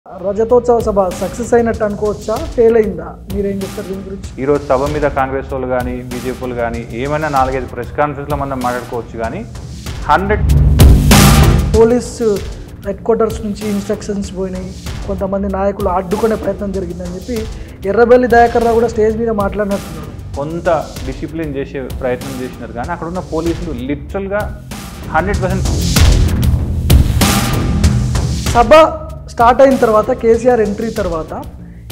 రజతోత్సవ సభ success అయినట్టు అనుకోవచ్చా, fail అయిందా? మీరేం చెప్తారు దీని గురించి? ఈరోజు సభ మీద కాంగ్రెస్ వాళ్ళు కానీ బీజేపీలు కానీ ఏమైనా 4-5 ప్రెస్ కాన్ఫరెన్స్లో మనం మాట్లాడుకోవచ్చు కానీ 100 పోలీస్ హెడ్ క్వార్టర్స్ నుంచి ఇన్స్ట్రక్షన్స్ పోయినాయి, కొంతమంది నాయకులు అడ్డుకునే ప్రయత్నం జరిగిందని చెప్పి ఎర్రబెల్లి దయాకర్ రావు కూడా స్టేజ్ మీద మాట్లాడినట్టున్నారు. కొంత డిసిప్లిన్ చేసే ప్రయత్నం చేసినారు కానీ అక్కడ ఉన్న పోలీసులు లిటరల్గా 100% సభ స్టార్ట్ అయిన తర్వాత కేసీఆర్ ఎంట్రీ తర్వాత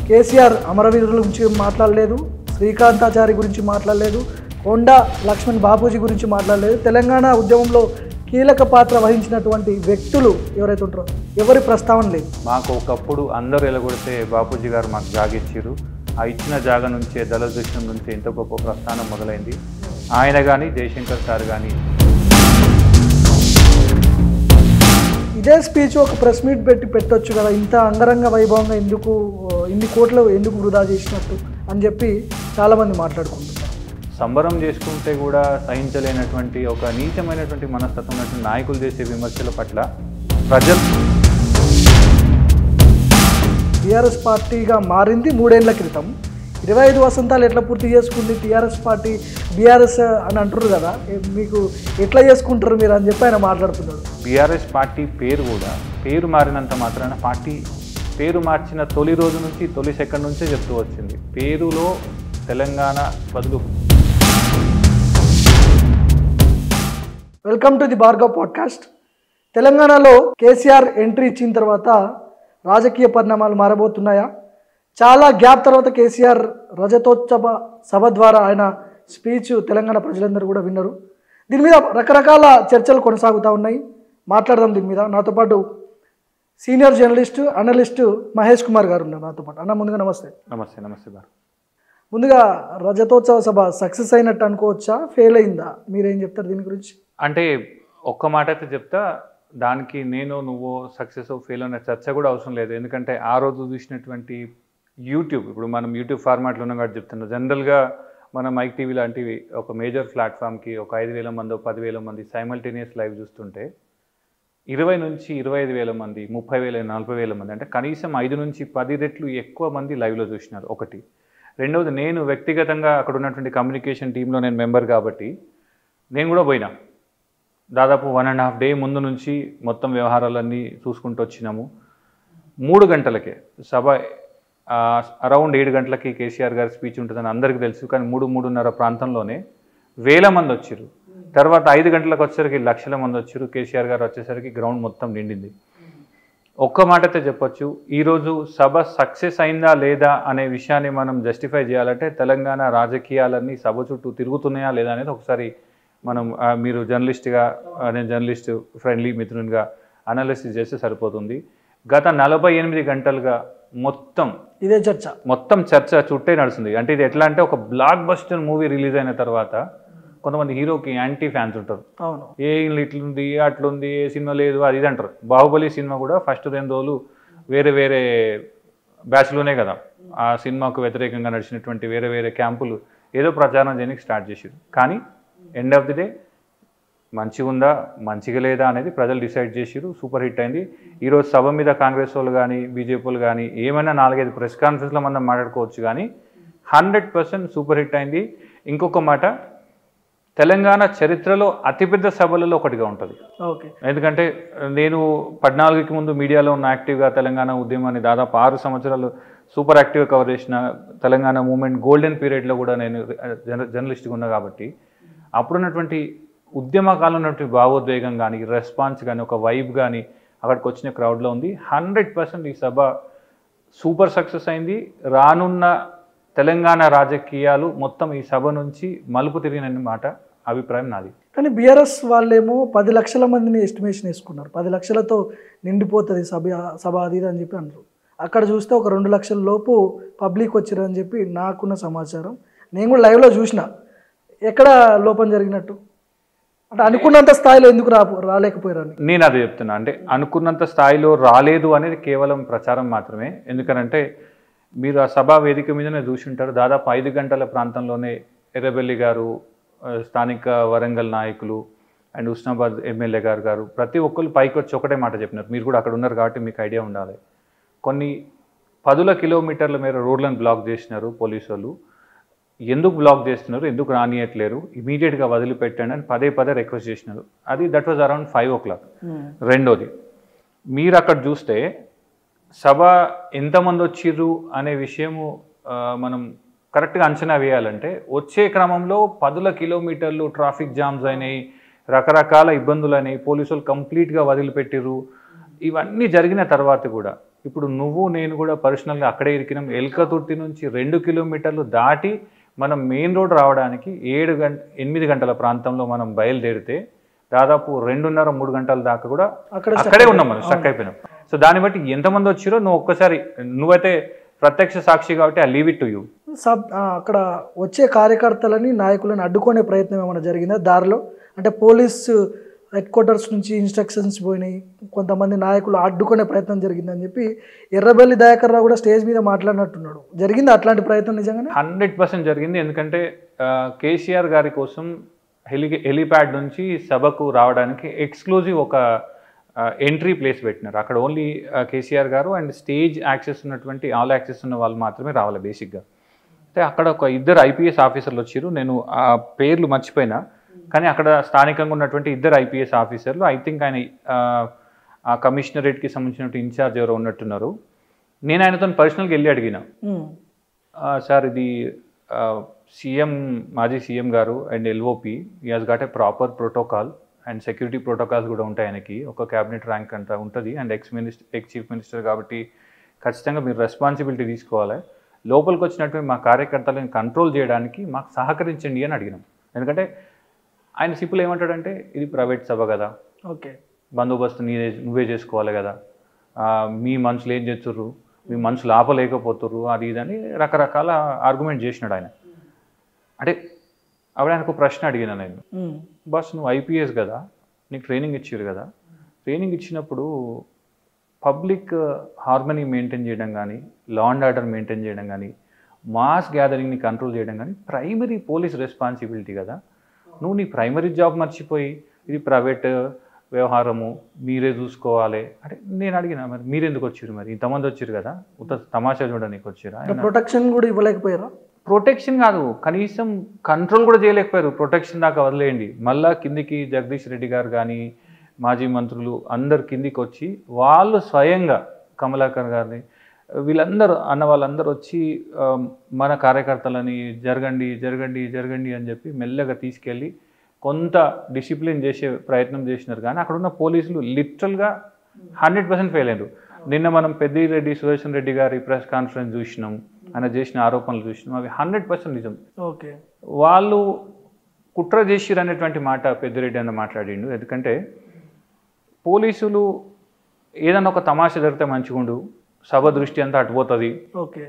కేసీఆర్ అమరవీరుల గురించి మాట్లాడలేదు, శ్రీకాంతాచారి గురించి మాట్లాడలేదు, కొండా లక్ష్మణ్ బాపూజీ గురించి మాట్లాడలేదు. తెలంగాణ ఉద్యమంలో కీలక పాత్ర వహించినటువంటి వ్యక్తులు ఎవరైతే ఉంటారో ఎవరి ప్రస్తావన లేదు. మాకు ఒకప్పుడు అందరూ ఎలగొడితే బాపూజీ గారు మాకు జాగ ఇచ్చారు. ఆ ఇచ్చిన జాగ నుంచే దళ దృశ్యం నుంచి ఎంత గొప్ప ప్రస్థానం మొదలైంది. ఆయన కానీ జయశంకర్ సార్ కానీ ఇదే స్పీచ్ ఒక ప్రెస్ మీట్ పెట్టొచ్చు కదా, ఇంత అంగరంగ వైభవంగా ఎందుకు ఇన్ని కోట్లు ఎందుకు వృధా చేసినట్టు అని చెప్పి చాలామంది మాట్లాడుకుంటున్నారు. సంబరం చేసుకుంటే కూడా సహించలేనటువంటి ఒక నీచమైనటువంటి మనస్తత్వం ఉన్నటువంటి నాయకులు చేసే విమర్శల పట్ల ప్రజలు టీఆర్ఎస్ పార్టీగా మారింది 3 ఏళ్ల క్రితం. 25 వసంతాలు ఎట్లా పూర్తి చేసుకుంది టీఆర్ఎస్ పార్టీ? బీఆర్ఎస్ అని అంటారు కదా, మీకు ఎట్లా చేసుకుంటారు మీరు అని చెప్పి ఆయన మాట్లాడుతున్నారు. బీఆర్ఎస్ పార్టీ పేరు కూడా పేరు మారినంత మాత్రాన పార్టీ పేరు మార్చిన తొలి రోజు నుంచి తొలి సెకండ్ నుంచే చెప్తూ వచ్చింది పేరులో తెలంగాణ బదులు. Welcome to the Bhargav podcast. తెలంగాణలో కేసీఆర్ ఎంట్రీ ఇచ్చిన తర్వాత రాజకీయ పరిణామాలు మారబోతున్నాయా? చాలా గ్యాప్ తర్వాత కేసీఆర్ రజతోత్సవ సభ ద్వారా ఆయన స్పీచ్ తెలంగాణ ప్రజలందరూ కూడా విన్నారు. దీని మీద రకరకాల చర్చలు కొనసాగుతూ ఉన్నాయి. మాట్లాడదాం దీని మీద. నాతో పాటు senior journalist analyst Mahesh Kumar గారు ఉన్నారు నాతో పాటు. అన్న, ముందుగా నమస్తే. నమస్తే. నమస్తే బార్. ముందుగా రజతోత్సవ సభ సక్సెస్ అయినట్టు అనుకోవచ్చా, ఫెయిల్ అయిందా? మీరేం చెప్తారు దీని గురించి? అంటే ఒక్క మాట అయితే చెప్తా, దానికి నువ్వు సక్సెస్ ఫెయిల్ అనే చర్చ కూడా అవసరం లేదు. ఎందుకంటే ఆ రోజు చూసినటువంటి యూట్యూబ్, ఇప్పుడు మనం యూట్యూబ్ ఫార్మాట్లో ఉన్నాం కాబట్టి చెప్తున్నాం. జనరల్గా మన మైక్ టీవీ లాంటివి ఒక మేజర్ ప్లాట్ఫామ్కి ఒక 5,000 మంది 10,000 మంది సైమల్టేనియస్ లైవ్ చూస్తుంటే 20 నుంచి 25,000 మంది 30,000 40,000 మంది అంటే కనీసం 5 నుంచి 10 రెట్లు ఎక్కువ మంది లైవ్లో చూసినారు. ఒకటి. రెండవది, నేను వ్యక్తిగతంగా అక్కడ ఉన్నటువంటి కమ్యూనికేషన్ టీంలో నేను మెంబర్ కాబట్టి నేను కూడా పోయినా. దాదాపు 1.5 డే ముందు నుంచి మొత్తం వ్యవహారాలన్నీ చూసుకుంటూ వచ్చినాము. 3 గంటలకే సభ, అరౌండ్ 7 గంటలకి కేసీఆర్ గారి స్పీచ్ ఉంటుందని అందరికీ తెలుసు. కానీ 3-3:30 ప్రాంతంలోనే 1000 మంది వచ్చారు. తర్వాత 5 గంటలకు వచ్చేసరికి లక్షల మంది వచ్చారు. కేసీఆర్ గారు వచ్చేసరికి గ్రౌండ్ మొత్తం నిండింది. ఒక్క మాటతో చెప్పొచ్చు, ఈరోజు సభ సక్సెస్ అయిందా లేదా అనే విషయాన్ని మనం జస్టిఫై చేయాలంటే తెలంగాణ రాజకీయాలన్నీ సభ చుట్టూ తిరుగుతున్నాయా లేదా అనేది ఒకసారి మనం, మీరు జర్నలిస్ట్గా, నేను జర్నలిస్ట్ ఫ్రెండ్లీ మిత్రునిగా అనాలిసిస్ చేస్తే సరిపోతుంది. గత 48 గంటలుగా ఇదే చర్చ, మొత్తం చర్చ చుట్టే నడుస్తుంది. అంటే ఇది ఎట్లా అంటే, ఒక బ్లాక్ బస్టర్ మూవీ రిలీజ్ అయిన తర్వాత కొంతమంది హీరోకి యాంటీ ఫ్యాన్స్ ఉంటారు. అవును, ఏ ఇట్లుంది అట్లుంది, ఏ సినిమా లేదు అది ఇది అంటారు. బాహుబలి సినిమా కూడా ఫస్ట్ 2 రోజులు వేరే వేరే బ్యాచ్లోనే కదా ఆ సినిమాకు వ్యతిరేకంగా నడిచినటువంటి వేరే వేరే క్యాంపులు ఏదో ప్రచారం చేయడానికి స్టార్ట్ చేసారు. కానీ ఎండ్ ఆఫ్ ది డే మంచిగా ఉందా మంచిగా లేదా అనేది ప్రజలు డిసైడ్ చేసారు. సూపర్ హిట్ అయింది. ఈరోజు సభ మీద కాంగ్రెస్ వాళ్ళు కానీ బీజేపీలు కానీ ఏమైనా 4-5 ప్రెస్ కాన్ఫరెన్స్లో మనం మాట్లాడుకోవచ్చు కానీ 100% సూపర్ హిట్ అయింది. ఇంకొక మాట, తెలంగాణ చరిత్రలో అతిపెద్ద సభలలో ఒకటిగా ఉంటుంది. ఎందుకంటే నేను 14కి ముందు మీడియాలో ఉన్న యాక్టివ్గా తెలంగాణ ఉద్యమాన్ని దాదాపు 6 సంవత్సరాలు సూపర్ యాక్టివ్గా కవర్ చేసిన తెలంగాణ మూమెంట్ గోల్డెన్ పీరియడ్లో కూడా నేను జర్నలిస్ట్గా ఉన్నా కాబట్టి అప్పుడున్నటువంటి ఉద్యమకాలంలో ఉన్నటువంటి భావోద్వేగం కానీ రెస్పాన్స్ కానీ ఒక వైబ్ కానీ అక్కడికి వచ్చిన క్రౌడ్లో ఉంది. 100% ఈ సభ సూపర్ సక్సెస్ అయింది. రానున్న తెలంగాణ రాజకీయాలు మొత్తం ఈ సభ నుంచి మలుపు తిరిగిన మాట అభిప్రాయం నాది. కానీ బీఆర్ఎస్ వాళ్ళేమో 10 లక్షల మందిని ఎస్టిమేషన్ వేసుకున్నారు. 10 లక్షలతో నిండిపోతుంది సభ అది అని చెప్పి అన్నారు. అక్కడ చూస్తే ఒక 2 లక్షల లోపు పబ్లిక్ వచ్చారు అని చెప్పి నాకున్న సమాచారం. నేను కూడా లైవ్లో చూసిన. ఎక్కడ లోపం జరిగినట్టు? అంటే అనుకున్నంత స్థాయిలో ఎందుకు రాలేకపోయారని నేను అదే చెప్తున్నా. అంటే అనుకున్నంత స్థాయిలో రాలేదు అనేది కేవలం ప్రచారం మాత్రమే. ఎందుకనంటే మీరు ఆ సభా వేదిక మీదనే చూసి ఉంటారు. దాదాపు 5 గంటల ప్రాంతంలోనే ఎర్రబెల్లి గారు, స్థానిక వరంగల్ నాయకులు అండ్ హుస్నాబాద్ ఎమ్మెల్యే గారు ప్రతి ఒక్కరు పైకి వచ్చి ఒకటే మాట చెప్పినారు. మీరు కూడా అక్కడ ఉన్నారు కాబట్టి మీకు ఐడియా ఉండాలి. కొన్ని 10 కిలోమీటర్ల మేర రోడ్లను బ్లాక్ చేసినారు పోలీసు వాళ్ళు. ఎందుకు బ్లాక్ చేస్తున్నారు, ఎందుకు రానియట్లేరు, ఇమీడియట్గా వదిలిపెట్టండి అని పదే రిక్వెస్ట్ చేసినారు. That was around 5 o'clock. రెండోది, మీరు అక్కడ చూస్తే సభ ఎంతమంది వచ్చిర్రు అనే విషయము మనం కరెక్ట్గా అంచనా వేయాలంటే వచ్చే క్రమంలో 10 కిలోమీటర్లు ట్రాఫిక్ జామ్స్ అయినాయి, రకరకాల ఇబ్బందులు అయినాయి, పోలీసులు కంప్లీట్గా వదిలిపెట్టిర్రు. ఇవన్నీ జరిగిన తర్వాత కూడా ఇప్పుడు నువ్వు నేను కూడా పర్సనల్గా అక్కడే ఇరికినాం. ఎల్కతుర్తి నుంచి 2 కిలోమీటర్లు దాటి మనం మెయిన్ రోడ్ రావడానికి 8 గంటల ప్రాంతంలో మనం బయలుదేరితే దాదాపు 2.5-3 గంటల దాకా కూడా అక్కడే ఉన్నాం, మనం స్టక్ అయిపోయినాం. సో దాన్ని బట్టి ఎంతమంది వచ్చిరో నువ్వు ఒక్కసారి, నువ్వైతే ప్రత్యక్ష సాక్షి కాబట్టి I leave it to you. అక్కడ వచ్చే కార్యకర్తలని నాయకులను అడ్డుకునే ప్రయత్నం ఏమైనా జరిగిందా దారిలో? అంటే పోలీసు హెడ్ క్వార్టర్స్ నుంచి ఇన్స్ట్రక్షన్స్ పోయినాయి, కొంతమంది నాయకులు అడ్డుకునే ప్రయత్నం జరిగిందని చెప్పి ఎర్రబెల్లి దయాకర్ రావు కూడా స్టేజ్ మీద మాట్లాడినట్టున్నాడు. జరిగింది అట్లాంటి ప్రయత్నం నిజంగానే? 100% జరిగింది. ఎందుకంటే కేసీఆర్ గారి కోసం హెలిప్యాడ్ నుంచి సభకు రావడానికి ఎక్స్క్లూజివ్ ఒక ఎంట్రీ ప్లేస్ పెట్టినారు. అక్కడ ఓన్లీ కేసీఆర్ గారు అండ్ స్టేజ్ యాక్సెస్ ఉన్నటువంటి ఆల్ యాక్సెస్ ఉన్న వాళ్ళు మాత్రమే రావాలి బేసిక్గా. అయితే అక్కడ ఒక 2 IPS ఆఫీసర్లు వచ్చారు. నేను ఆ పేర్లు మర్చిపోయినా, కానీ అక్కడ స్థానికంగా ఉన్నటువంటి 2 IPS ఆఫీసర్లు, ఐ థింక్ ఆయన ఆ కమిషనరేట్కి సంబంధించినటువంటి ఇన్ఛార్జ్ ఎవరో ఉన్నట్టున్నారు. నేను ఆయనతో పర్సనల్గా వెళ్ళి అడిగిన, సార్ ఇది సీఎం, మాజీ సీఎం గారు and LOP he has got a proper protocol and security protocols కూడా ఉంటాయి ఆయనకి, ఒక క్యాబినెట్ ర్యాంక్ అంతా ఉంటుంది అండ్ ఎక్స్ చీఫ్ మినిస్టర్ కాబట్టి ఖచ్చితంగా మీరు రెస్పాన్సిబిలిటీ తీసుకోవాలి. లోపలికి వచ్చినటువంటి మా కార్యకర్తలను కంట్రోల్ చేయడానికి మాకు సహకరించండి అని అడిగినాం. ఎందుకంటే ఆయన సింపుల్ ఏమంటాడంటే ఇది ప్రైవేట్ సభ కదా, ఓకే, బందోబస్తు నువ్వే చేసుకోవాలి కదా, మీ మనుషులు ఏం చేస్తుర్రు, మీ మనుషులు ఆపలేకపోతుర్రు, అది ఇదని రకరకాల ఆర్గ్యుమెంట్ చేసినాడు ఆయన. అంటే అప్పుడు ఆయనకు ప్రశ్న అడిగిన నేను, బాస్ నువ్వు IPS కదా, నీకు ట్రైనింగ్ ఇచ్చారు కదా, ట్రైనింగ్ ఇచ్చినప్పుడు పబ్లిక్ హార్మనీ మెయింటైన్ చేయడం కానీ, లా అండ్ ఆర్డర్ మెయింటైన్ చేయడం కానీ, మాస్ గ్యాదరింగ్ని కంట్రోల్ చేయడం కానీ ప్రైమరీ పోలీస్ రెస్పాన్సిబిలిటీ కదా, నువ్వు నీ ప్రైమరీ జాబ్ మర్చిపోయి ఇది ప్రైవేట్ వ్యవహారము మీరే చూసుకోవాలి అంటే నేను అడిగిన, మరి మీరెందుకు వచ్చారు, మరి ఇంతమంది వచ్చారు కదా, తమాషా చూడడానికి వచ్చారా? ప్రొటెక్షన్ కూడా ఇవ్వలేకపోయారా? ప్రొటెక్షన్ కాదు, కనీసం కంట్రోల్ కూడా చేయలేకపోయారు. ప్రొటెక్షన్ దాకా వదిలేయండి, మళ్ళా కిందికి జగదీష్ రెడ్డి గారు కానీ మాజీ మంత్రులు అందరు కిందికి వచ్చి వాళ్ళు స్వయంగా కమలాకర్ గారిని వీళ్ళందరూ అన్న వాళ్ళందరూ వచ్చి మన కార్యకర్తలని జరగండి జరగండి జరగండి అని చెప్పి మెల్లగా తీసుకెళ్ళి కొంత డిసిప్లిన్ చేసే ప్రయత్నం చేసినారు. కానీ అక్కడ ఉన్న పోలీసులు లిటరల్గా 100% ఫెయిల్ అయ్యారు. నిన్న మనం పెద్దిరెడ్డి సుదర్శన్ రెడ్డి గారి ప్రెస్ కాన్ఫరెన్స్ చూసినాం, ఆయన చేసిన ఆరోపణలు చూసినాం, అవి 100% నిజం. ఓకే, వాళ్ళు కుట్ర చేసిరు అనేటువంటి మాట పెద్దిరెడ్డి అన్న మాట్లాడిండు. ఎందుకంటే పోలీసులు ఏదన్నా ఒక తమాషా జరిగితే మంచిగుండు, సభ దృష్టి అంతా అటుపోతుంది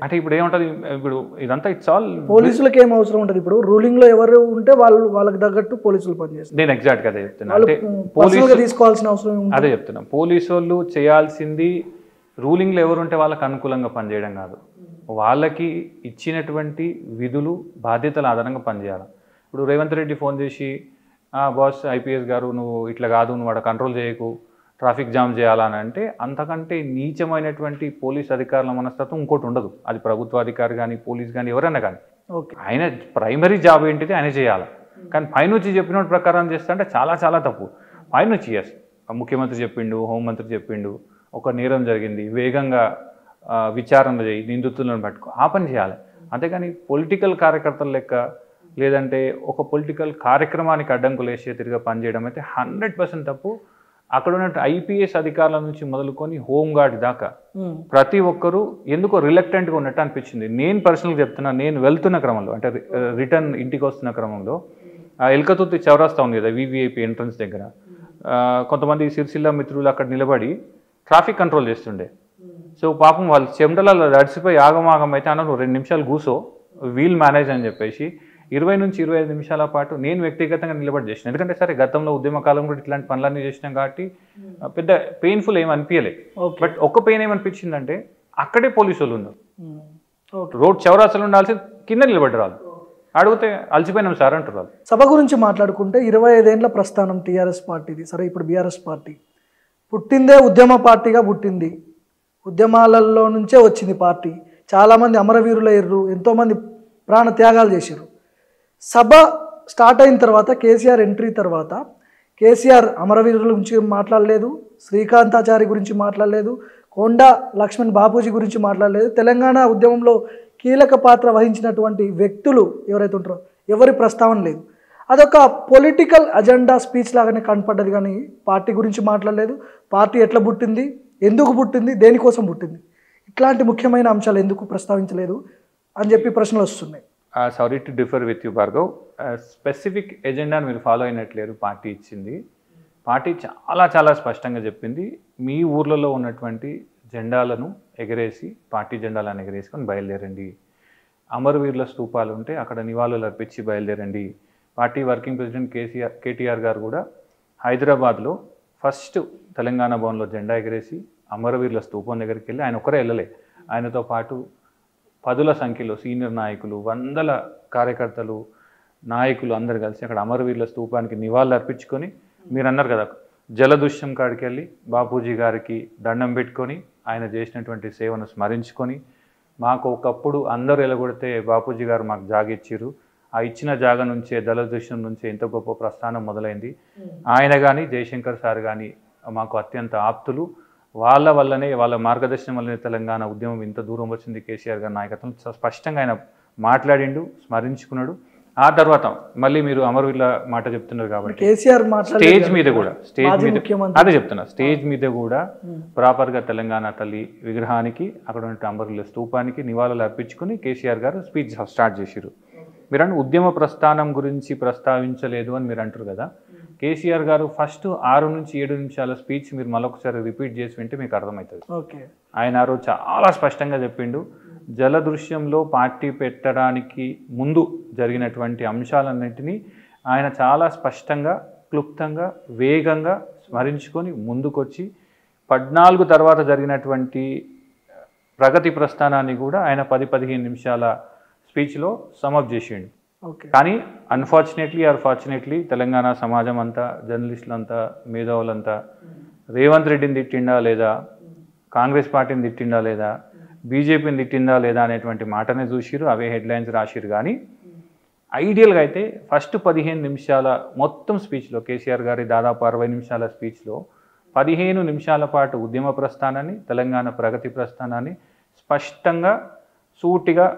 అంటే ఇప్పుడు ఏముంటుంది, ఇప్పుడు ఇదంతా ఇట్స్ ఆల్ పోలీసులకు ఏం అవసరం ఉంటుంది. ఇప్పుడు రూలింగ్ లో ఎవరు ఉంటే వాళ్ళకి తగ్గట్టు పోలీసులు పనిచేస్తారు. నేను ఎగ్జాక్ట్ గా అదే చెప్తున్నా, అంటే పోలీసులు తీసుకోవాల్సిన అవసరం అదే చెప్తున్నా. పోలీసు వాళ్ళు చేయాల్సింది రూలింగ్ లో ఎవరు ఉంటే వాళ్ళకి అనుకూలంగా పనిచేయడం కాదు, వాళ్ళకి ఇచ్చినటువంటి విధులు బాధ్యతల ఆధారంగా పనిచేయాలి. ఇప్పుడు రేవంత్ రెడ్డి ఫోన్ చేసి బాస్ IPS గారు నువ్వు ఇట్లా కాదు, నువ్వు వాడ కంట్రోల్ చేయకు, ట్రాఫిక్ జామ్ చేయాలని అంటే అంతకంటే నీచమైనటువంటి పోలీస్ అధికారుల మనస్తత్వం ఇంకోటి ఉండదు. అది ప్రభుత్వాధికారి కానీ పోలీస్ కానీ ఎవరైనా కానీ ఆయన ప్రైమరీ జాబ్ ఏంటిది ఆయన చేయాలి. కానీ పైనుంచి చెప్పిన ప్రకారం చేస్తా అంటే చాలా చాలా తప్పు. పైనుంచి ముఖ్యమంత్రి చెప్పిండు, హోంమంత్రి చెప్పిండు, ఒక నేరం జరిగింది వేగంగా విచారణ చేయి, నిందితులను పట్టుకో, ఆ పని చేయాలి. అంతేగాని పొలిటికల్ కార్యకర్తల లెక్క లేదంటే ఒక పొలిటికల్ కార్యక్రమానికి అడ్డంకులు వేసే తిరిగా పనిచేయడం అయితే 100% తప్పు. అక్కడ ఉన్న IPS అధికారుల నుంచి మొదలుకొని హోంగార్డ్ దాకా ప్రతి ఒక్కరూ ఎందుకో రిలక్టెంట్గా ఉన్నట్టు అనిపించింది. నేను పర్సనల్గా చెప్తున్నా, నేను వెళ్తున్న క్రమంలో అంటే రిటర్న్ ఇంటికి వస్తున్న క్రమంలో ఎల్కతుర్తి చౌరస్తా ఉంది కదా VVIP ఎంట్రన్స్ దగ్గర, కొంతమంది సిరిసిల్ల మిత్రులు అక్కడ నిలబడి ట్రాఫిక్ కంట్రోల్ చేస్తుండే. సో పాపం వాళ్ళు చెమటలలో నడిచిపోయి ఆగమాగం అయితే అన్న నువ్వు 2 నిమిషాలు కూసో వీల్ మేనేజ్ అని చెప్పేసి 20 నుంచి 25 నిమిషాల పాటు నేను వ్యక్తిగతంగా నిలబడి చేసిన. ఎందుకంటే సరే గతంలో ఉద్యమ కాలం కూడా ఇట్లాంటి పనులన్నీ చేసినాం కాబట్టి పెద్ద పెయిన్ఫుల్ ఏమి అనిపించలే. బట్ ఒక్క పెయిన్ ఏమనిపించిందంటే అక్కడే పోలీసు వాళ్ళు ఉన్నారు, రోడ్ చౌరాసాలు ఉండాల్సి కింద నిలబడ్డారు. అడిగితే అలసిపోయినాం సార్ అంటారు. సభ గురించి మాట్లాడుకుంటే 25 ఏళ్ల ప్రస్థానం TRS పార్టీది. సరే ఇప్పుడు BRS పార్టీ పుట్టిందే ఉద్యమ పార్టీగా పుట్టింది, ఉద్యమాలలో నుంచే వచ్చింది పార్టీ. చాలామంది అమరవీరులు అయ్యారు, ఎంతోమంది ప్రాణ త్యాగాలు చేశారు. సభ స్టార్ట్ అయిన తర్వాత కేసీఆర్ ఎంట్రీ తర్వాత కేసీఆర్ అమరవీరుల గురించి మాట్లాడలేదు, శ్రీకాంతాచారి గురించి మాట్లాడలేదు, కొండా లక్ష్మణ్ బాపూజీ గురించి మాట్లాడలేదు. తెలంగాణ ఉద్యమంలో కీలక పాత్ర వహించినటువంటి వ్యక్తులు ఎవరైతే ఉంటారో ఎవరి ప్రస్తావన లేదు. అదొక పొలిటికల్ అజెండా స్పీచ్ లాగానే కనపడ్డది, కానీ పార్టీ గురించి మాట్లాడలేదు. పార్టీ ఎట్లా పుట్టింది, ఎందుకు పుట్టింది, దేనికోసం పుట్టింది, ఇట్లాంటి ముఖ్యమైన అంశాలు ఎందుకు ప్రస్తావించలేదు అని చెప్పి ప్రశ్నలు వస్తున్నాయి. Sorry to differ with you Bhargav. Specific ఎజెండాను మీరు ఫాలో అయినట్లేరు. పార్టీ ఇచ్చింది, పార్టీ చాలా చాలా స్పష్టంగా చెప్పింది, మీ ఊర్లలో ఉన్నటువంటి జెండాలను ఎగరేసి, పార్టీ జెండాలను ఎగరేసుకొని బయలుదేరండి. అమరవీరుల స్తూపాలు ఉంటే అక్కడ నివాళులు అర్పించి బయలుదేరండి. పార్టీ వర్కింగ్ ప్రెసిడెంట్ కేటీఆర్ గారు కూడా హైదరాబాద్లో ఫస్ట్ తెలంగాణ భవన్లో జెండా ఎగరేసి అమరవీరుల స్తూపం దగ్గరికి వెళ్ళి, ఆయన ఒక్కరే వెళ్ళలే, ఆయనతో పాటు పదుల సంఖ్యలో సీనియర్ నాయకులు, వందల కార్యకర్తలు, నాయకులు అందరు కలిసి అక్కడ అమరవీరుల స్తూపానికి నివాళులు అర్పించుకొని, మీరు అన్నారు కదా జలదృశ్యం కాడికి వెళ్ళి బాపూజీ గారికి దండం పెట్టుకొని ఆయన చేసినటువంటి సేవను స్మరించుకొని, మాకు ఒకప్పుడు అందరూ ఎలగొడితే బాపూజీ గారు మాకు జాగ ఇచ్చిర్రు, ఆ ఇచ్చిన జాగ నుంచే జలదృశ్యం నుంచే ఎంత గొప్ప ప్రస్థానం మొదలైంది. ఆయన కానీ జయశంకర్ సార్ కానీ మాకు అత్యంత ఆప్తులు, వాళ్ళ వల్లనే, వాళ్ళ మార్గదర్శనం వల్లనే తెలంగాణ ఉద్యమం ఇంత దూరం వచ్చింది. కేసీఆర్ గారి నాయకత్వం స్పష్టంగా ఆయన మాట్లాడిండు, స్మరించుకున్నాడు. ఆ తర్వాత మళ్ళీ మీరు అమరవీరుల మాట చెప్తున్నారు కాబట్టి కేసీఆర్ స్టేజ్ మీద కూడా, అదే చెప్తున్నా, స్టేజ్ మీద కూడా ప్రాపర్గా తెలంగాణ తల్లి విగ్రహానికి, అక్కడ ఉన్న అమరవీరుల స్తూపానికి నివాళులు అర్పించుకుని కేసీఆర్ గారు స్పీచ్ స్టార్ట్ చేశారు. మీరు అంటే ఉద్యమ ప్రస్థానం గురించి ప్రస్తావించలేదు అని మీరు అంటారు కదా. కేసీఆర్ గారు ఫస్ట్ 6 నుంచి 7 నిమిషాల స్పీచ్ మీరు మరొకసారి రిపీట్ చేసి వింటే మీకు అర్థమవుతుంది. ఆయన ఆ రోజు చాలా స్పష్టంగా చెప్పిండు, జలదృశ్యంలో పార్టీ పెట్టడానికి ముందు జరిగినటువంటి అంశాలన్నింటినీ ఆయన చాలా స్పష్టంగా, క్లుప్తంగా, వేగంగా స్మరించుకొని ముందుకొచ్చి 14 తర్వాత జరిగినటువంటి ప్రగతి ప్రస్థానాన్ని కూడా ఆయన 10-15 నిమిషాల స్పీచ్లో సమప్ చేసిండు. కానీ అన్ఫార్చునేట్లీ ఆర్ ఫార్చునేట్లీ తెలంగాణ సమాజం అంతా, జర్నలిస్టులంతా, మేధావులంతా రేవంత్ రెడ్డిని తిట్టిండా లేదా, కాంగ్రెస్ పార్టీని తిట్టిండా లేదా, బీజేపీని తిట్టిందా లేదా అనేటువంటి మాటనే చూసిరు, అవే హెడ్లైన్స్ రాసిరు. కానీ ఐడియల్గా అయితే ఫస్ట్ 15 నిమిషాల మొత్తం స్పీచ్లో, కేసీఆర్ గారి దాదాపు 60 నిమిషాల స్పీచ్లో 15 నిమిషాల పాటు ఉద్యమ ప్రస్థానాన్ని, తెలంగాణ ప్రగతి ప్రస్థానాన్ని స్పష్టంగా, సూటిగా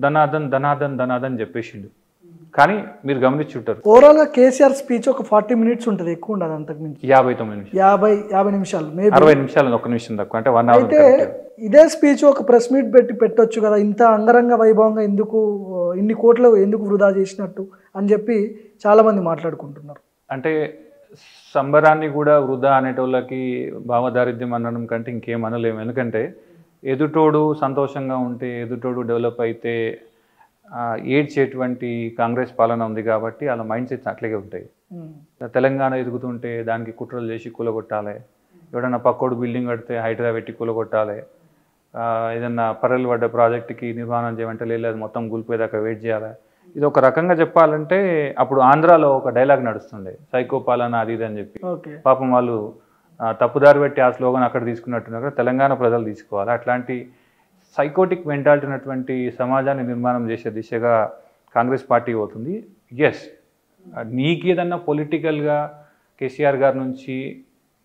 ధనాదన్ ధనాదన్ ధనాదన్ చెప్పేసిండు. కానీ మీరు గమనించుంటారు, ఓవరాల్గా కేసీఆర్ స్పీచ్ ఒక 40 మినిట్స్ ఉంటుంది, ఎక్కువ ఉండదు, అంతకు మించి 59 నిమిషాలు, 50 నిమిషాలు, 60 నిమిషాలు, 1 నిమిషం తక్కువ, అంటే 1 అవర్. అయితే ఇదే స్పీచ్ ఒక ప్రెస్ మీట్ పెట్టొచ్చు కదా, ఇంత అంగరంగ వైభవంగా ఎందుకు, ఇన్ని కోట్లు ఎందుకు వృధా చేసినట్టు అని చెప్పి చాలామంది మాట్లాడుకుంటున్నారు. అంటే సంబరాన్ని కూడా వృధా అనేటోళ్ళకి భావదారిద్ర్యం అనడం కంటే ఇంకేం అనలేము. ఎందుకంటే ఎదుటోడు సంతోషంగా ఉంటే, ఎదుటోడు డెవలప్ అయితే ఏడ్చేటువంటి కాంగ్రెస్ పాలన ఉంది కాబట్టి వాళ్ళ మైండ్ సెట్స్ అట్లాగే ఉంటాయి. తెలంగాణ ఎదుగుతుంటే దానికి కుట్రలు చేసి కూలగొట్టాలి, ఎవడన్నా పక్కోడు బిల్డింగ్ కడితే హైడ్రా పెట్టి కూలగొట్టాలి, ఏదన్నా పర్రెలు పడ్డ ప్రాజెక్టుకి నిర్మాణం చేయమంటే లేదు మొత్తం కూలిపోయేదాకా వెయిట్ చేయాలి. ఇది ఒక రకంగా చెప్పాలంటే అప్పుడు ఆంధ్రాలో ఒక డైలాగ్ నడుస్తుండే, సైకో పాలన అది ఇది అని చెప్పి. పాపం వాళ్ళు తప్పుదారి పెట్టి ఆ స్లోగన్ అక్కడ తీసుకున్నట్టున్నారు. తెలంగాణ ప్రజలు తీసుకోవాలి. అట్లాంటి సైకోటిక్ మెంటాలిటీ ఉన్నటువంటి సమాజాన్ని నిర్మాణం చేసే దిశగా కాంగ్రెస్ పార్టీ పోతుంది. ఎస్, నీకు ఏదన్నా పొలిటికల్గా కేసీఆర్ గారి నుంచి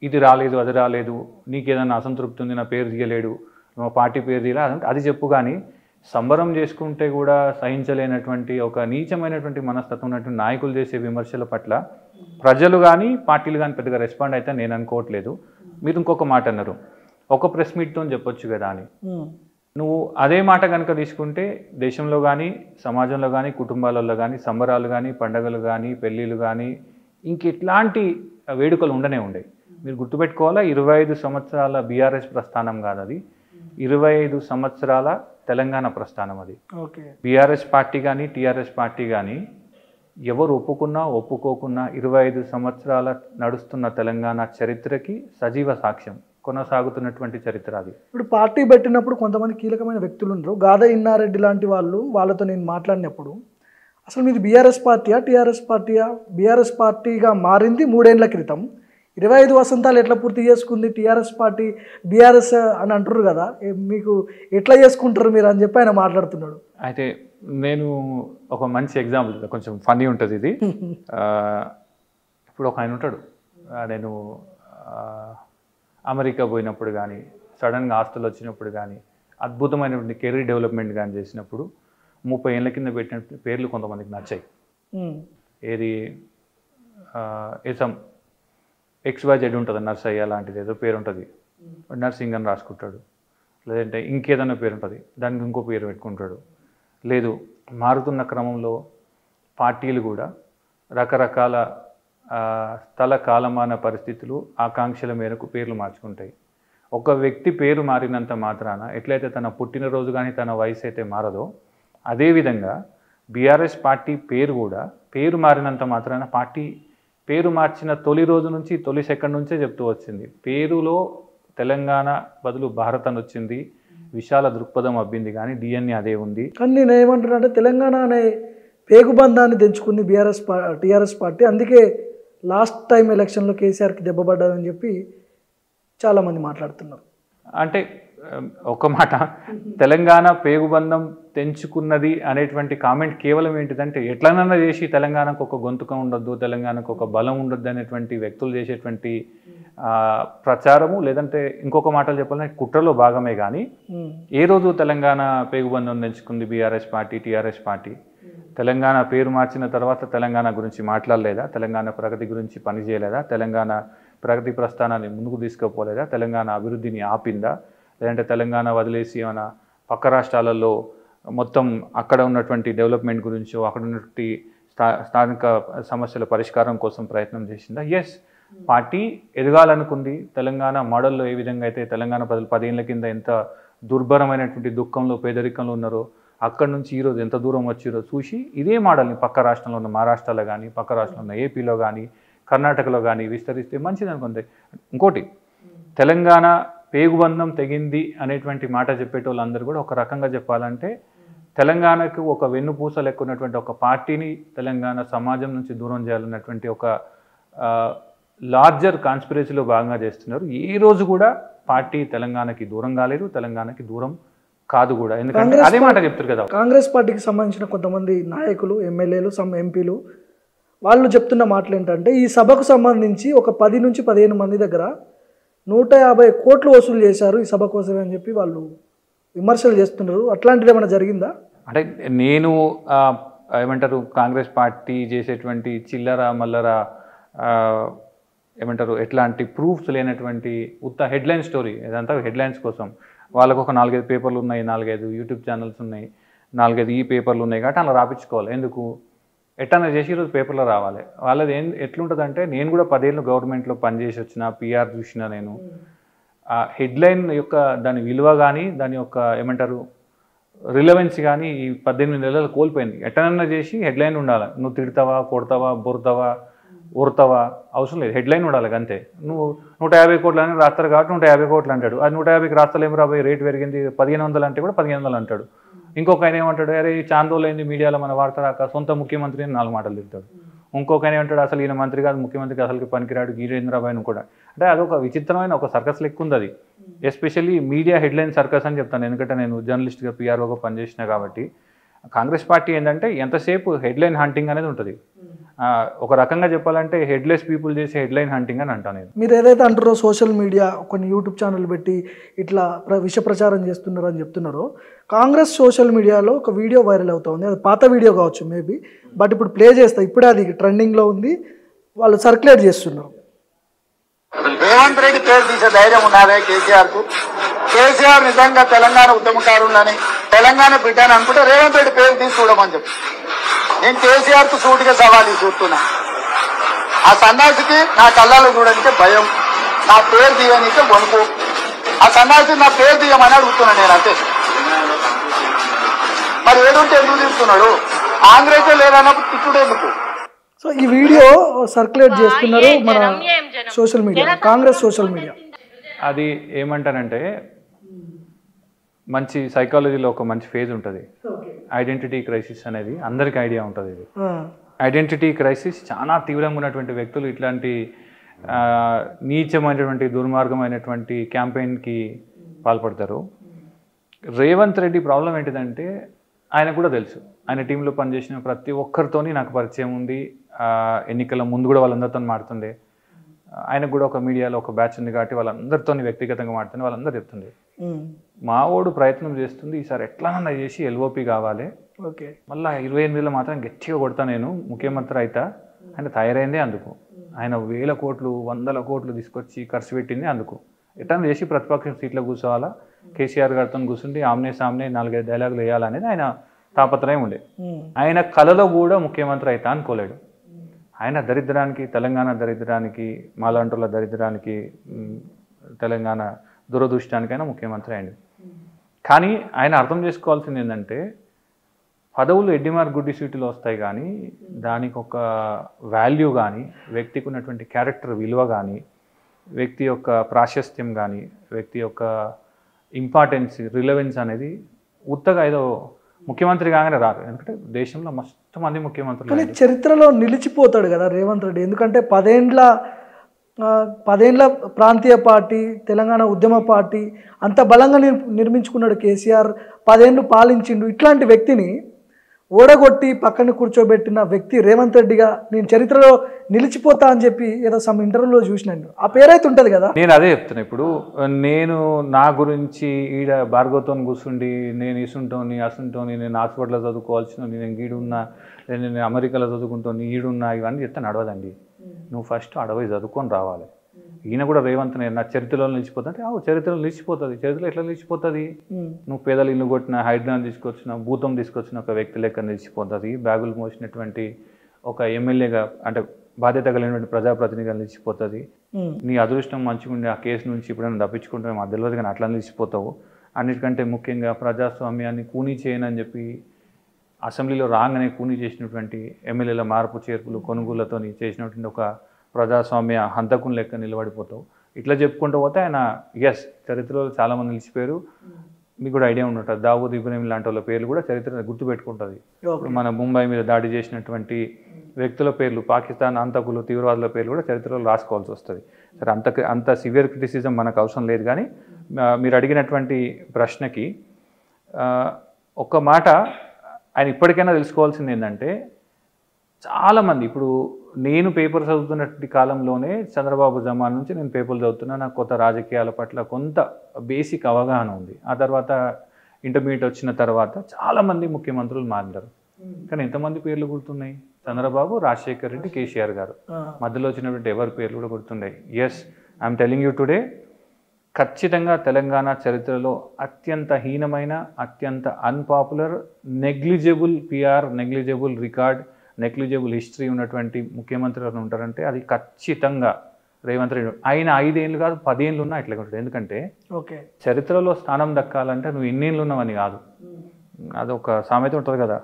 ఇది రాలేదు, అది రాలేదు, నీకు ఏదన్నా అసంతృప్తి ఉంది, నా పేరు తీయలేడు, మా పార్టీ పేరు తీయలే, అది చెప్పు. కానీ సంబరం చేసుకుంటే కూడా సహించలేనటువంటి ఒక నీచమైనటువంటి మనస్తత్వం ఉన్నటువంటి నాయకులు చేసే విమర్శల పట్ల ప్రజలు కానీ పార్టీలు కానీ పెద్దగా రెస్పాండ్ అయితే నేను అనుకోవట్లేదు. మీరు ఇంకొక మాట అన్నారు, ఒక ప్రెస్ మీట్తో చెప్పొచ్చు కదా అని. నువ్వు అదే మాట కనుక తీసుకుంటే దేశంలో కానీ, సమాజంలో కానీ, కుటుంబాలలో కానీ సంబరాలు కానీ, పండగలు కానీ, పెళ్ళిళ్ళు కానీ, ఇంకెట్లాంటి వేడుకలు ఉండనే ఉండే. మీరు గుర్తుపెట్టుకోవాలా, 25 సంవత్సరాల బీఆర్ఎస్ ప్రస్థానం కాదు అది, 25 సంవత్సరాల తెలంగాణ ప్రస్థానం అది. బీఆర్ఎస్ పార్టీ కానీ, టీఆర్ఎస్ పార్టీ కానీ ఎవరు ఒప్పుకున్నా ఒప్పుకోకున్నా 25 సంవత్సరాల నడుస్తున్న తెలంగాణ చరిత్రకి సజీవ సాక్ష్యం, కొనసాగుతున్నటువంటి చరిత్ర అది. ఇప్పుడు పార్టీ పెట్టినప్పుడు కొంతమంది కీలకమైన వ్యక్తులు ఉన్నారు, గాదా ఇన్నారెడ్డి లాంటి వాళ్ళు, వాళ్ళతో నేను మాట్లాడినప్పుడు అసలు మీది బీఆర్ఎస్ పార్టీయా టీఆర్ఎస్ పార్టీయా? బీఆర్ఎస్ పార్టీగా మారింది 3 ఏళ్ల క్రితం, 25 వసంతాలు ఎట్లా పూర్తి చేసుకుంది టీఆర్ఎస్ పార్టీ, బీఆర్ఎస్ అని అంటున్నారు కదా, మీకు ఎట్లా చేసుకుంటారు మీరు అని చెప్పి ఆయన మాట్లాడుతున్నాడు. అయితే నేను ఒక మంచి ఎగ్జాంపుల్, కొంచెం ఫన్నీ ఉంటుంది ఇది. ఇప్పుడు ఒక ఆయన ఉంటాడు, నేను అమెరికా పోయినప్పుడు కానీ, సడన్గా ఆస్తులు వచ్చినప్పుడు కానీ, అద్భుతమైనటువంటి కెరీర్ డెవలప్మెంట్ కానీ చేసినప్పుడు 30 ఏళ్ళ కింద పెట్టిన పేర్లు కొంతమందికి నచ్చాయి. ఏది ఏసం XYZ ఉంటుంది, నర్సయ్య లాంటిది ఏదో పేరు ఉంటుంది, నర్సింగ్ అని రాసుకుంటాడు. లేదంటే ఇంకేదైనా పేరు ఉంటుంది, దానికి ఇంకో పేరు పెట్టుకుంటాడు. లేదు, మారుతున్న క్రమంలో పార్టీలు కూడా రకరకాల స్థల కాలమాన పరిస్థితులు ఆకాంక్షల మేరకు పేర్లు మార్చుకుంటాయి. ఒక వ్యక్తి పేరు మారినంత మాత్రాన ఎట్లయితే తన పుట్టినరోజు కానీ తన వయసు అయితే మారదో, అదేవిధంగా బీఆర్ఎస్ పార్టీ పేరు కూడా పేరు మారినంత మాత్రాన పార్టీ పేరు మార్చిన తొలి రోజు నుంచి తొలి సెకండ్ నుంచే చెప్తూ వచ్చింది, పేరులో తెలంగాణ బదులు భారత్ అని వచ్చింది, విశాల దృక్పథం అబ్బింది, కానీ డిఎన్ఏ అదే ఉంది. కానీ నేను ఏమంటున్నా అంటే తెలంగాణ అనే పేగుబంధాన్ని తెంచుకుంది టీఆర్ఎస్ పార్టీ, అందుకే లాస్ట్ టైం ఎలక్షన్లో కేసీఆర్కి దెబ్బపడ్డదని చెప్పి చాలామంది మాట్లాడుతున్నారు. అంటే ఒక మాట, తెలంగాణ పేగుబంధం తెంచుకున్నది అనేటువంటి కామెంట్ కేవలం ఏంటిదంటే ఎట్లనన్నా చేసి తెలంగాణకు ఒక గొంతుక ఉండొద్దు, తెలంగాణకు ఒక బలం ఉండొద్దు అనేటువంటి వ్యక్తులు చేసేటువంటి ప్రచారము, లేదంటే ఇంకొక మాటలు చెప్పాలంటే కుట్రలో భాగమే. కానీ ఏ రోజు తెలంగాణ పేగుబంధం తెంచుకుంది BRS party, TRS party? Telangana పేరు మార్చిన తర్వాత తెలంగాణ గురించి మాట్లాడలేదా? తెలంగాణ ప్రగతి గురించి పనిచేయలేదా? తెలంగాణ ప్రగతి ప్రస్థానాన్ని ముందుకు తీసుకుపోలేదా? తెలంగాణ అభివృద్ధిని ఆపిందా? లేదంటే తెలంగాణ వదిలేసి ఏమైనా పక్క రాష్ట్రాలలో మొత్తం అక్కడ ఉన్నటువంటి డెవలప్మెంట్ గురించో, అక్కడ ఉన్నటువంటి స్థానిక సమస్యల పరిష్కారం కోసం ప్రయత్నం చేసిందా? Yes, party ఎదగాలనుకుంది. తెలంగాణ మోడల్లో ఏ విధంగా అయితే తెలంగాణ ప్రజలు 10 ఏళ్ల కింద ఎంత దుర్భరమైనటువంటి దుఃఖంలో పేదరికంలో ఉన్నారో, అక్కడి నుంచి ఈరోజు ఎంత దూరం వచ్చిరో చూసి ఇదే మోడల్ని పక్క రాష్ట్రంలో ఉన్న మహారాష్ట్రలో కానీ, పక్క రాష్ట్రంలో ఉన్న ఏపీలో కానీ, కర్ణాటకలో కానీ విస్తరిస్తే మంచిది అనుకుంది. ఇంకోటి, తెలంగాణ పేగుబంధం తెగింది అనేటువంటి మాట చెప్పేటోళ్ళందరూ కూడా ఒక రకంగా చెప్పాలంటే తెలంగాణకు ఒక వెన్నుపూస లెక్క ఉన్నటువంటి ఒక పార్టీని తెలంగాణ సమాజం నుంచి దూరం చేయాలన్నటువంటి ఒక లార్జర్ కాన్స్పిరసీలో భాగంగా చేస్తున్నారు. ఈ రోజు కూడా పార్టీ తెలంగాణకి దూరం కాలేదు, తెలంగాణకి దూరం కాదు కూడా. ఎందుకంటే అదే మాట చెప్తారు కదా. కాంగ్రెస్ పార్టీకి సంబంధించిన కొంతమంది నాయకులు, ఎమ్మెల్యేలు, ఎంపీలు వాళ్ళు చెప్తున్న మాటలు ఏంటంటే ఈ సభకు సంబంధించి ఒక 10 నుంచి 15 మంది దగ్గర 150 కోట్లు వసూలు చేశారు ఈ సభ కోసమే అని చెప్పి వాళ్ళు విమర్శలు చేస్తున్నారు. అట్లాంటిది ఏమైనా జరిగిందా? అంటే నేను ఏమంటారు, కాంగ్రెస్ పార్టీ చేసేటువంటి చిల్లర మల్లర ఏమంటారు ఎట్లాంటి ప్రూఫ్స్ లేనటువంటి ఉత్త హెడ్లైన్ స్టోరీ, ఇదంతా హెడ్లైన్స్ కోసం. వాళ్ళకు ఒక 4-5 పేపర్లు ఉన్నాయి, 4-5 యూట్యూబ్ ఛానల్స్ ఉన్నాయి, 4-5 ఈ పేపర్లు ఉన్నాయి కాబట్టి అలా రాపించుకోవాలి. ఎందుకు? ఎట్టన్నా చేసి ఈరోజు పేపర్లో రావాలి. వాళ్ళది ఎట్లుంటుందంటే, నేను కూడా 10 ఏళ్ళు గవర్నమెంట్లో పనిచేసి వచ్చిన, పిఆర్ చూసిన, నేను ఆ హెడ్లైన్ యొక్క దాని విలువ కానీ దాని యొక్క ఏమంటారు రిలవెన్స్ కానీ ఈ 18 నెలలు కోల్పోయింది. ఎట్టనన్నా చేసి హెడ్లైన్ ఉండాలి. నువ్వు తిడతావా, కొడతావా, బొరుతావా, ఊరుతావా అవసరం లేదు, హెడ్లైన్ ఉండాలి అంతే. నువ్వు 150 కోట్లు అని రాస్తారు కాబట్టి 150 కోట్లు అంటాడు. అది 150కి రాస్తలేము రాబోయే, రేటు పెరిగింది 1500 అంటే కూడా 1500 అంటాడు. ఇంకొక ఆయన ఏమంటాడు, అరే ఈ చాందోలైంది మీడియాలో మన వార్త రాక సొంత ముఖ్యమంత్రి అని 4 మాటలు తిడతాడు. ఇంకొక ఆయన ఏమంటాడు, అసలు ఈయన మంత్రి కాదు, ముఖ్యమంత్రికి అసలుకి పనికిరాడు వీరేంద్రబాబుని కూడా. అంటే అదొక విచిత్రమైన ఒక సర్కస్ లెక్క ఉంది అది. ఎస్పెషల్లీ మీడియా హెడ్లైన్ సర్కస్ అని చెప్తాను, ఎందుకంటే నేను జర్నలిస్ట్గా పిఆర్ఓగా పనిచేసిన కాబట్టి. కాంగ్రెస్ పార్టీ ఏంటంటే ఎంతసేపు హెడ్లైన్ హంటింగ్ అనేది ఉంటుంది. ఒక రకంగా చెప్పాలంటే హెడ్లెస్ పీపుల్ చేసే హెడ్లైన్ హంటింగ్ అని అంటాను నేను. మీరు ఏదైతే అంటారో సోషల్ మీడియా కొన్ని యూట్యూబ్ ఛానల్ పెట్టి ఇట్లా విష ప్రచారం చేస్తున్నారు అని చెప్తున్నారో, కాంగ్రెస్ సోషల్ మీడియాలో ఒక వీడియో వైరల్ అవుతుంది. అది పాత వీడియో కావచ్చు మేబీ, బట్ ఇప్పుడు ప్లే చేస్తా, ఇప్పుడే అది ట్రెండింగ్లో ఉంది, వాళ్ళు సర్క్యులేట్ చేస్తున్నారు. రేవంత్ రెడ్డి పేరు తీసే ధైర్యం ఉన్నదే కేసీఆర్ కు? కేసీఆర్ నిజంగా తెలంగాణ ఉద్యమకారులని, తెలంగాణ బిడ్డని అనుకుంటే రేవంత్ రెడ్డి పేరు తీసి చూడమని చెప్పి నేను కేసీఆర్ కు సూటిగా సవాలు చూస్తున్నా. ఆ సన్నాసికి నా కళ్ళలో చూడడానికి భయం, నా పేరు తీయడానికి వణుకు. ఆ సన్నాసి నా పేరు తీయమని అడుగుతున్నా నేను అంతే. మరి ఏడుంటే ఎందుకు తీస్తున్నాడు? కాంగ్రెస్ లేదన్నప్పుడు తిట్టుడు ఎందుకు? సో ఈ వీడియో సర్క్యులేట్ చేస్తున్నారు మన social media, Congress social media. అది ఏమంటానంటే, మంచి సైకాలజీలో ఒక మంచి ఫేజ్ ఉంటుంది, ఐడెంటిటీ క్రైసిస్ అనేది. అందరికీ ఐడియా ఉంటుంది ఇది. ఐడెంటిటీ క్రైసిస్ చాలా తీవ్రంగా ఉన్నటువంటి వ్యక్తులు ఇట్లాంటి నీచమైనటువంటి దుర్మార్గమైనటువంటి క్యాంపెయిన్కి పాల్పడతారు. రేవంత్ రెడ్డి ప్రాబ్లం ఏంటిదంటే ఆయనకు కూడా తెలుసు, ఆయన టీంలో పనిచేసిన ప్రతి ఒక్కరితోని నాకు పరిచయం ఉంది, ఎన్నికల ముందు కూడా వాళ్ళందరితో మాడుతుండే, ఆయనకు కూడా ఒక మీడియాలో ఒక బ్యాచ్ ఉంది కాబట్టి వాళ్ళందరితో వ్యక్తిగతంగా మాడుతుంది, వాళ్ళందరూ చెప్తుంది మావోడు ప్రయత్నం చేస్తుంది ఈసారి ఎట్లానన్నా చేసి ఎల్ఓపి కావాలి, ఓకే మళ్ళీ 28లో మాత్రం గట్టిగా కొడతా నేను ముఖ్యమంత్రి అయితే. ఆయన తయారైందే అందుకు, ఆయన 1000 కోట్లు 100 కోట్లు తీసుకొచ్చి ఖర్చు పెట్టింది అందుకు. ఎట్లా చేసి ప్రతిపక్షం సీట్లో కూర్చోవాలా, కేసీఆర్ గారితో కూర్చుండి ఆమ్నే సామ్నే 4-5 డైలాగులు వేయాలనేది ఆయన తాపత్రయం ఉండే. ఆయన కళలో కూడా ముఖ్యమంత్రి అయితే అనుకోలేడు. ఆయన దరిద్రానికి, తెలంగాణ దరిద్రానికి, మాలాంటోళ్ళ దరిద్రానికి, తెలంగాణ దురదృష్టానికైనా ముఖ్యమంత్రి అయింది. కానీ ఆయన అర్థం చేసుకోవాల్సింది ఏంటంటే పదవులు ఎడ్డిమార్ గుడ్డి సీటులు వస్తాయి కానీ దానికి ఒక వాల్యూ కానీ, వ్యక్తికి ఉన్నటువంటి క్యారెక్టర్ విలువ కానీ, వ్యక్తి యొక్క ప్రాశస్త్యం కానీ, వ్యక్తి యొక్క ఇంపార్టెన్స్ రిలవెన్స్ అనేది ఉత్తగా ఏదో ముఖ్యమంత్రి కాగానే రాదు. ఎందుకంటే దేశంలో మస్తు మంది ముఖ్యమంత్రులు, కానీ చరిత్రలో నిలిచిపోతాడు కదా రేవంత్ రెడ్డి. ఎందుకంటే 10 ఏళ్ళ ప్రాంతీయ పార్టీ, తెలంగాణ ఉద్యమ పార్టీ అంత బలంగా నిర్మించుకున్నాడు కేసీఆర్. 10 ఏళ్ళు పాలించిండు. ఇట్లాంటి వ్యక్తిని ఓడగొట్టి పక్కన కూర్చోబెట్టిన వ్యక్తి రేవంత్ రెడ్డిగా నేను చరిత్రలో నిలిచిపోతా అని చెప్పి ఏదో సమ్ ఇంటర్వ్యూలో చూసినాను. ఆ పేరైతే ఉంటుంది కదా. నేను అదే చెప్తున్నా. ఇప్పుడు నేను నా గురించి ఈడ భార్గవతో కూర్చుండి నేను ఇసుంటోని అసుంటోని, నేను ఆక్స్ఫర్డ్లో చదువుకోవాల్సిన, నేను గీడున్నా, నేను అమెరికాలో చదువుకుంటాను, ఈడున్నా, ఇవన్నీ చెప్తే నడవదండి. నువ్వు ఫస్ట్ అడవి చదువుకొని రావాలి. ఈయన కూడా రేవంత్ నా చరిత్రలో నిలిచిపోతుంటే చరిత్రలో నిలిచిపోతుంది. చరిత్రలో ఎట్లా నిలిచిపోతుంది? నువ్వు పేదలు ఇల్లు కొట్టిన, హైడ్రాన్ తీసుకొచ్చిన, భూతం తీసుకొచ్చిన ఒక వ్యక్తి లెక్క నిలిచిపోతుంది. బ్యాగులు మోసినటువంటి ఒక ఎమ్మెల్యేగా, అంటే బాధ్యత కలిగినటువంటి ప్రజాప్రతినిధిగా నిలిచిపోతుంది. నీ అదృష్టం మంచిగుండి ఆ కేసు నుంచి ఇప్పుడైనా తప్పించుకుంటే మాకు తెలియదు కానీ అట్లా నిలిచిపోతావు. అన్నిటికంటే ముఖ్యంగా ప్రజాస్వామ్యాన్ని కూనీ చేయనని చెప్పి అసెంబ్లీలో రాగానే కూనీ చేసినటువంటి ఎమ్మెల్యేల మార్పు చేర్పులు కొనుగోళ్లతో చేసినటువంటి ఒక ప్రజాస్వామ్య హంతకుని లెక్క నిలబడిపోతావు. ఇట్లా చెప్పుకుంటూ పోతే ఆయన చరిత్రలో చాలామంది నిలిచిపోయారు. మీకు కూడా ఐడియా ఉంటుంది, దావూద్ ఇబ్రాహిం లాంటి వాళ్ళ పేర్లు కూడా చరిత్ర గుర్తుపెట్టుకుంటుంది. ఇప్పుడు మన ముంబై మీద దాడి చేసినటువంటి వ్యక్తుల పేర్లు, పాకిస్తాన్ హంతకులు, తీవ్రవాదుల పేర్లు కూడా చరిత్రలో రాసుకోవాల్సి వస్తుంది. సరే, అంత సివియర్ క్రిటిసిజం మనకు అవసరం లేదు. కానీ మీరు అడిగినటువంటి ప్రశ్నకి ఒక మాట ఆయన ఇప్పటికైనా తెలుసుకోవాల్సింది ఏంటంటే, చాలామంది ఇప్పుడు నేను పేపర్ చదువుతున్నటువంటి కాలంలోనే చంద్రబాబు జమాన్ నుంచి నేను పేపర్లు చదువుతున్నా, నాకు కొత్త రాజకీయాల పట్ల కొంత బేసిక్ అవగాహన ఉంది. ఆ తర్వాత ఇంటర్మీడియట్ వచ్చిన తర్వాత చాలామంది ముఖ్యమంత్రులు మారినారు. కానీ ఎంతమంది పేర్లు గుర్తున్నాయి? చంద్రబాబు, రాజశేఖర్ రెడ్డి, కేసీఆర్ గారు. మధ్యలో వచ్చినటువంటి ఎవరి పేర్లు కూడా గుర్తున్నాయి. ఐఎమ్ టెలింగ్ యూ టుడే, ఖచ్చితంగా తెలంగాణ చరిత్రలో అత్యంత హీనమైన, అత్యంత unpopular, negligible PR, negligible record, negligible history ఉన్నటువంటి ముఖ్యమంత్రులు ఉంటారంటే అది ఖచ్చితంగా రేవంత్ రెడ్డి. ఆయన 5 ఏళ్ళు కాదు 10 ఏళ్ళు ఉన్నా ఇట్లా ఉంటుంది. ఎందుకంటే చరిత్రలో స్థానం దక్కాలంటే నువ్వు ఎన్ని ఏళ్ళు ఉన్నావని కాదు. అదొక సామెత ఉంటుంది కదా,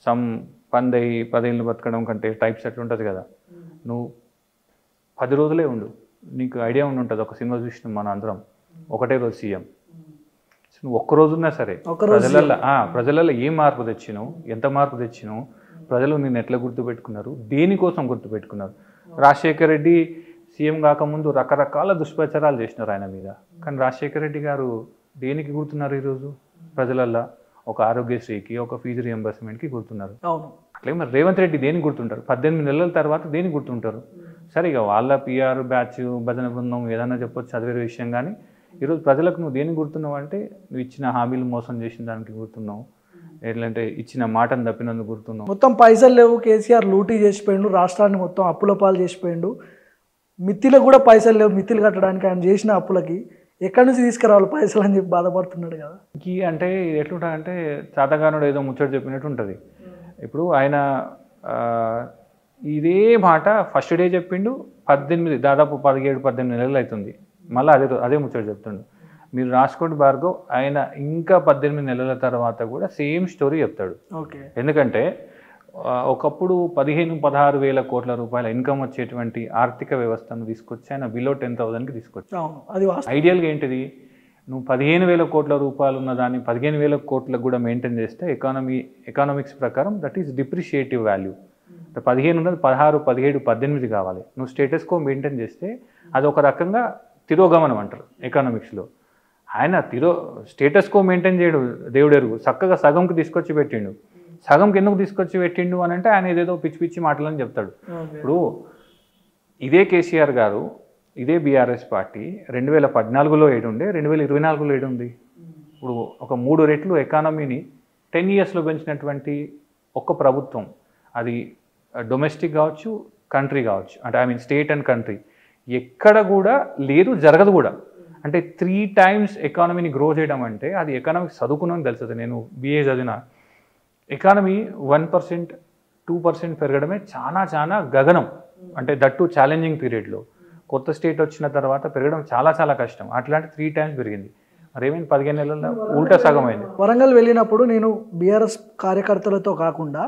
సమ్ 10 ఏళ్ళు బతకడం కంటే టైప్స్ అట్లా ఉంటుంది కదా. నువ్వు 10 రోజులే ఉండు, నీకు ఐడియా ఉంటుంది. ఒక సినిమా చూసినాం మన అందరం, ఒకటే రోజు సీఎం. నువ్వు ఒక్కరోజున్నా సరే ప్రజలలో ఏం మార్పు తెచ్చినావు, ఎంత మార్పు తెచ్చినావు, ప్రజలు నిన్ను ఎట్లా గుర్తుపెట్టుకున్నారు, దేనికోసం గుర్తుపెట్టుకున్నారు. రాజశేఖర్ రెడ్డి సీఎం కాకముందు రకరకాల దుష్ప్రచారాలు చేసినారు ఆయన మీద. కానీ రాజశేఖర్ రెడ్డి గారు దేనికి గుర్తున్నారు ఈరోజు ప్రజలల్లో? ఒక ఆరోగ్యశ్రీకి, ఒక ఫీజు రియంబర్స్మెంట్కి గుర్తున్నారు. అట్లే మరి రేవంత్ రెడ్డి దేనికి గుర్తుంటారు? 18 నెలల తర్వాత దేనికి గుర్తుంటారు? సరే, ఇక వాళ్ళ పిఆర్ బ్యాచ్, భజన బృందం ఏదన్నా చెప్పొచ్చు, అది వేరే విషయం. కానీ ఈరోజు ప్రజలకు నువ్వు దేనికి గుర్తున్నావు అంటే, నువ్వు ఇచ్చిన హామీలు మోసం చేసిన దానికి గుర్తున్నావు, ఎట్లంటే ఇచ్చిన మాటను తప్పినందుకు గుర్తున్నావు. మొత్తం పైసలు లేవు, కేసీఆర్ లూటీ చేసిపోయిండు, రాష్ట్రాన్ని మొత్తం అప్పుల పాలు చేసిపోయిండు, మిత్తిలకు కూడా పైసలు లేవు, మిత్తిలు కట్టడానికి ఆయన చేసిన అప్పులకి ఎక్కడి నుంచి తీసుకురావాలి పైసలు అని చెప్పి బాధపడుతున్నాడు కదా. అంటే ఎట్లుంటుందంటే చాతగానుడు ఏదో ముచ్చట చెప్పినట్టు ఉంటుంది. ఇప్పుడు ఆయన ఇదే మాట ఫస్ట్ డే చెప్పిండు, దాదాపు 17-18 నెలలు అవుతుంది, మళ్ళీ అదే ముచ్చట చెప్తుండు. మీరు రాసుకోండి భార్గవ్, ఆయన ఇంకా 18 నెలల తర్వాత కూడా సేమ్ స్టోరీ చెప్తాడు. ఎందుకంటే ఒకప్పుడు 15-16 వేల కోట్ల రూపాయల ఇన్కమ్ వచ్చేటువంటి ఆర్థిక వ్యవస్థను తీసుకొచ్చి ఆయన బిలో 10,000కి తీసుకొచ్చి, ఐడియల్గా ఏంటిది, నువ్వు 15,000 కోట్ల రూపాయలు ఉన్న దాన్ని 15,000 కోట్లకు కూడా మెయింటైన్ చేస్తే ఎకానమిక్స్ ప్రకారం దట్ ఈస్ డిప్రిషియేటివ్ వాల్యూ. 15 ఉన్నది 16, 17, 18 కావాలి. నువ్వు స్టేటస్ కో మెయింటైన్ చేస్తే అది ఒక రకంగా తిరోగమనం అంటారు ఎకనామిక్స్లో. ఆయన స్టేటస్ కో మెయింటైన్ చేయడు, దేవుడు ఎరుగు. చక్కగా సగంకి తీసుకొచ్చి పెట్టిండు. సగంకి ఎందుకు తీసుకొచ్చి పెట్టిండు అని అంటే ఆయన ఏదేదో పిచ్చి పిచ్చి మాటలని చెప్తాడు. ఇప్పుడు ఇదే కేసీఆర్ గారు, ఇదే బీఆర్ఎస్ పార్టీ 2014లో ఏడుండే, 2024లో ఏడుంది. ఇప్పుడు ఒక 3 రెట్లు ఎకానమీని 10 yearsలో పెంచినటువంటి ఒక్క ప్రభుత్వం, అది డొమెస్టిక్ కావచ్చు, కంట్రీ కావచ్చు, అంటే I mean state and country, ఎక్కడ కూడా లేదు, జరగదు కూడా. అంటే 3 times ఎకానమీని గ్రో చేయడం అంటే అది ఎకానమిక్స్ చదువుకున్నాను తెలుస్తుంది. నేను BA చదివిన. ఎకానమీ 1%, 2% పెరగడమే చాలా చాలా గగనం. అంటే దట్టు ఛాలెంజింగ్ పీరియడ్లో. కొత్త స్టేట్ వచ్చిన తర్వాత పెరగడం చాలా చాలా కష్టం. అట్లాంటి 3 times పెరిగింది. మరేమైంది 15 నెలల్లో ఉల్టా సగం అయింది. వరంగల్ వెళ్ళినప్పుడు నేను బీఆర్ఎస్ కార్యకర్తలతో కాకుండా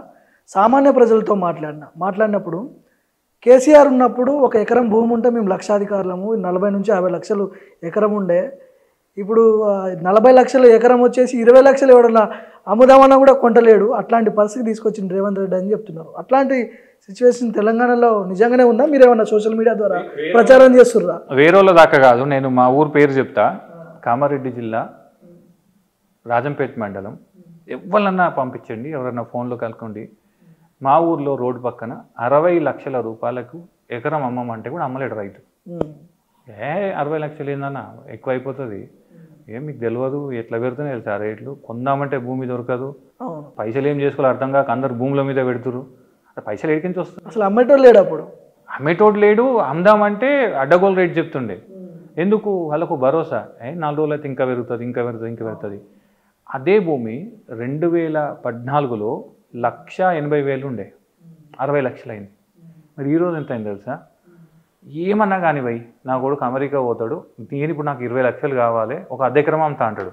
సామాన్య ప్రజలతో మాట్లాడినప్పుడు కేసీఆర్ ఉన్నప్పుడు ఒక ఎకరం భూమి ఉంటే మేము లక్షాధికారులము, 40 నుంచి 50 లక్షలు ఎకరం ఉండే. ఇప్పుడు 40 లక్షల ఎకరం వచ్చేసి 20 లక్షలు ఎవడన్నా అమ్ముదామన్నా కూడా కొంటలేడు. అట్లాంటి పరిస్థితి తీసుకొచ్చింది రేవంత్ రెడ్డి అని చెప్తున్నారు. అట్లాంటి సిచ్యువేషన్ తెలంగాణలో నిజంగానే ఉందా? మీరేమన్నా సోషల్ మీడియా ద్వారా ప్రచారం చేస్తుర్రా? వేరేళ్ళ దాకా కాదు, నేను మా ఊరు పేరు చెప్తా. కామారెడ్డి జిల్లా రాజంపేట మండలం. ఎవరన్నా పంపించండి, ఎవరన్నా ఫోన్లో కలుకోండి. మా ఊర్లో రోడ్డు పక్కన 60 లక్షల రూపాయలకు ఎకరం అమ్మమంటే కూడా అమ్మలేడు రైతు. 60 లక్షలు ఏందన్నా ఎక్కువ అయిపోతుంది. మీకు తెలియదు, ఎట్లా పెడుతున్నాయి తెలుసా రేట్లు. కొందామంటే భూమి దొరకదు, పైసలు ఏం చేసుకోవాలి అర్థం కాక అందరు భూముల మీద పెడుతురు. పైసలు ఎడికించి వస్తుంది? అసలు అమ్మేటోడు లేడు. అప్పుడు అమ్మేటోడు లేడు. అమ్దామంటే అడ్డగోలు రేట్ చెప్తుండే. ఎందుకు? వాళ్ళకు భరోసా, 4 రోజులు అయితే ఇంకా పెరుగుతుంది. అదే భూమి 2014లో 1,80,000 ఉండే, 60 లక్షలు అయింది. మరి ఈరోజు ఎంత అయింది తెలుసా? ఏమన్నా కానీ భయ్, నా కొడుకు అమెరికా పోతాడు, నేను ఇప్పుడు నాకు 20 లక్షలు కావాలి, ఒక ఎకరం అమ్ముతా అంటాడు.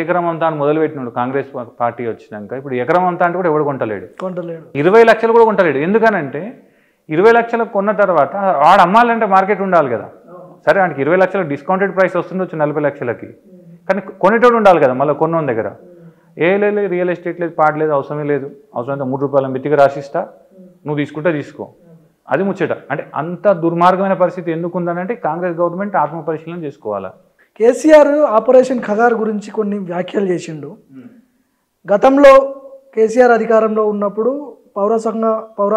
ఎకరం అమ్ముతా అని మొదలుపెట్టినాడు కాంగ్రెస్ పార్టీ వచ్చినాక. ఇప్పుడు ఎకరం అమ్ముతా అంటే కూడా ఎవడు కొంటలేడు. 20 లక్షలు కూడా కొంటలేడు. ఎందుకనంటే 20 లక్షలకు కొన్న తర్వాత వాడు అమ్మాలంటే మార్కెట్ ఉండాలి కదా. సరే, వాడికి 20 లక్షలకు డిస్కౌంటెడ్ ప్రైస్ వస్తుండొచ్చు 40 లక్షలకి, కానీ కొనేటోడు ఉండాలి కదా. మళ్ళీ కొన్న దగ్గర లేదు, రియల్ ఎస్టేట్ లేదు, పాడలేదు, అవసరమే లేదు, అవసరమైతే 3 రూపాయల మిత్తిగా రాసిస్తా, నువ్వు తీసుకుంటే తీసుకో, అది ముచ్చట. అంటే అంత దుర్మార్గమైన పరిస్థితి ఎందుకు ఉందనంటే కాంగ్రెస్ గవర్నమెంట్ ఆత్మపరిశీలన చేసుకోవాలా. కేసీఆర్ ఆపరేషన్ ఖగార్ గురించి కొన్ని వ్యాఖ్యలు చేసిండు. గతంలో కేసీఆర్ అధికారంలో ఉన్నప్పుడు పౌర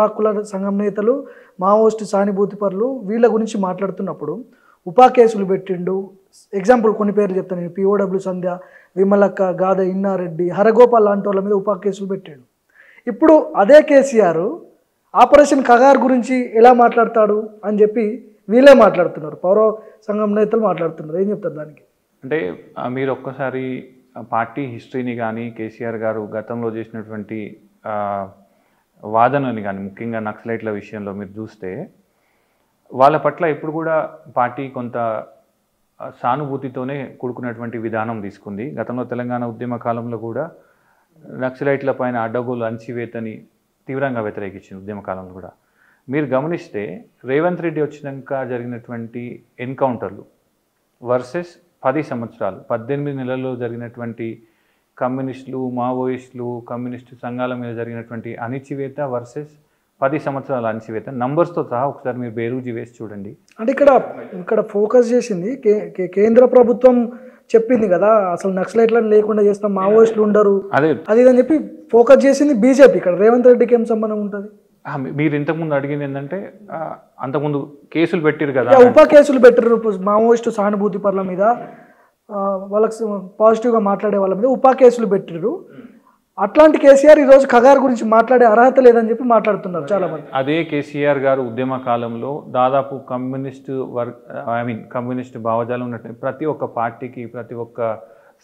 హక్కుల సంఘం నేతలు, మావోయిస్టు సానుభూతి పరులు వీళ్ళ గురించి మాట్లాడుతున్నప్పుడు ఉపా కేసులు పెట్టిండు. ఎగ్జాంపుల్ కొన్ని పేర్లు చెప్తాను నేను. POW సంధ్య, విమలక్క, గాద ఇన్నారెడ్డి, హరగోపాల్ లాంటి వాళ్ళ మీద ఉపా కేసులు పెట్టాడు. ఇప్పుడు అదే కేసీఆర్ ఆపరేషన్ ఖగార్ గురించి ఎలా మాట్లాడతాడు అని చెప్పి వీళ్ళే మాట్లాడుతున్నారు, పౌర సంఘం నేతలు మాట్లాడుతున్నారు. ఏం చెప్తారు దానికి? అంటే మీరు ఒక్కసారి పార్టీ హిస్టరీని కానీ, కేసీఆర్ గారు గతంలో చేసినటువంటి వాదనని కానీ, ముఖ్యంగా నక్సలైట్ల విషయంలో మీరు చూస్తే వాళ్ళ పట్ల ఇప్పుడు కూడా పార్టీ కొంత సానుభూతితోనే కూడుకున్నటువంటి విధానం తీసుకుంది. గతంలో తెలంగాణ ఉద్యమ కాలంలో కూడా నక్సలైట్ల పైన అడ్డగోలు అణచివేతని తీవ్రంగా వ్యతిరేకించింది ఉద్యమ కాలంలో కూడా. మీరు గమనిస్తే రేవంత్ రెడ్డి వచ్చినాక జరిగినటువంటి ఎన్కౌంటర్లు వర్సెస్ 10 సంవత్సరాలు 18 నెలల్లో జరిగినటువంటి కమ్యూనిస్టులు, మావోయిస్టులు, కమ్యూనిస్టు సంఘాల మీద జరిగినటువంటి అణిచివేత వర్సెస్ 10 సంవత్సరాల అణిచివేత నంబర్స్తో సహా ఒకసారి మీరు బేరూజీ వేసి చూడండి. అంటే ఇక్కడ ఫోకస్ చేసింది కేంద్ర ప్రభుత్వం చెప్పింది కదా, అసలు నక్సలైట్లను లేకుండా చేస్తాం, మావోయిస్టులు ఉండరు, అది అని చెప్పి ఫోకస్ చేసింది బీజేపీ. ఇక్కడ రేవంత్ రెడ్డికి ఏం సంబంధం ఉంటుంది? మీరు ఇంతకుముందు అడిగింది ఏంటంటే అంతకుముందు కేసులు పెట్టారు కదా, ఉప కేసులు పెట్టారు మావోయిస్టు సానుభూతి పరుల మీద, వాళ్ళకి పాజిటివ్గా మాట్లాడే వాళ్ళ మీద ఉప కేసులు పెట్టారు. అట్లాంటి కేసీఆర్ ఈరోజు ఖగార్ గురించి మాట్లాడే అర్హత లేదని చెప్పి మాట్లాడుతున్నారు చాలా మంది. అదే కేసీఆర్ గారు ఉద్యమ కాలంలో దాదాపు కమ్యూనిస్టు భావజాలం ఉన్నట్టు ప్రతి ఒక్క పార్టీకి, ప్రతి ఒక్క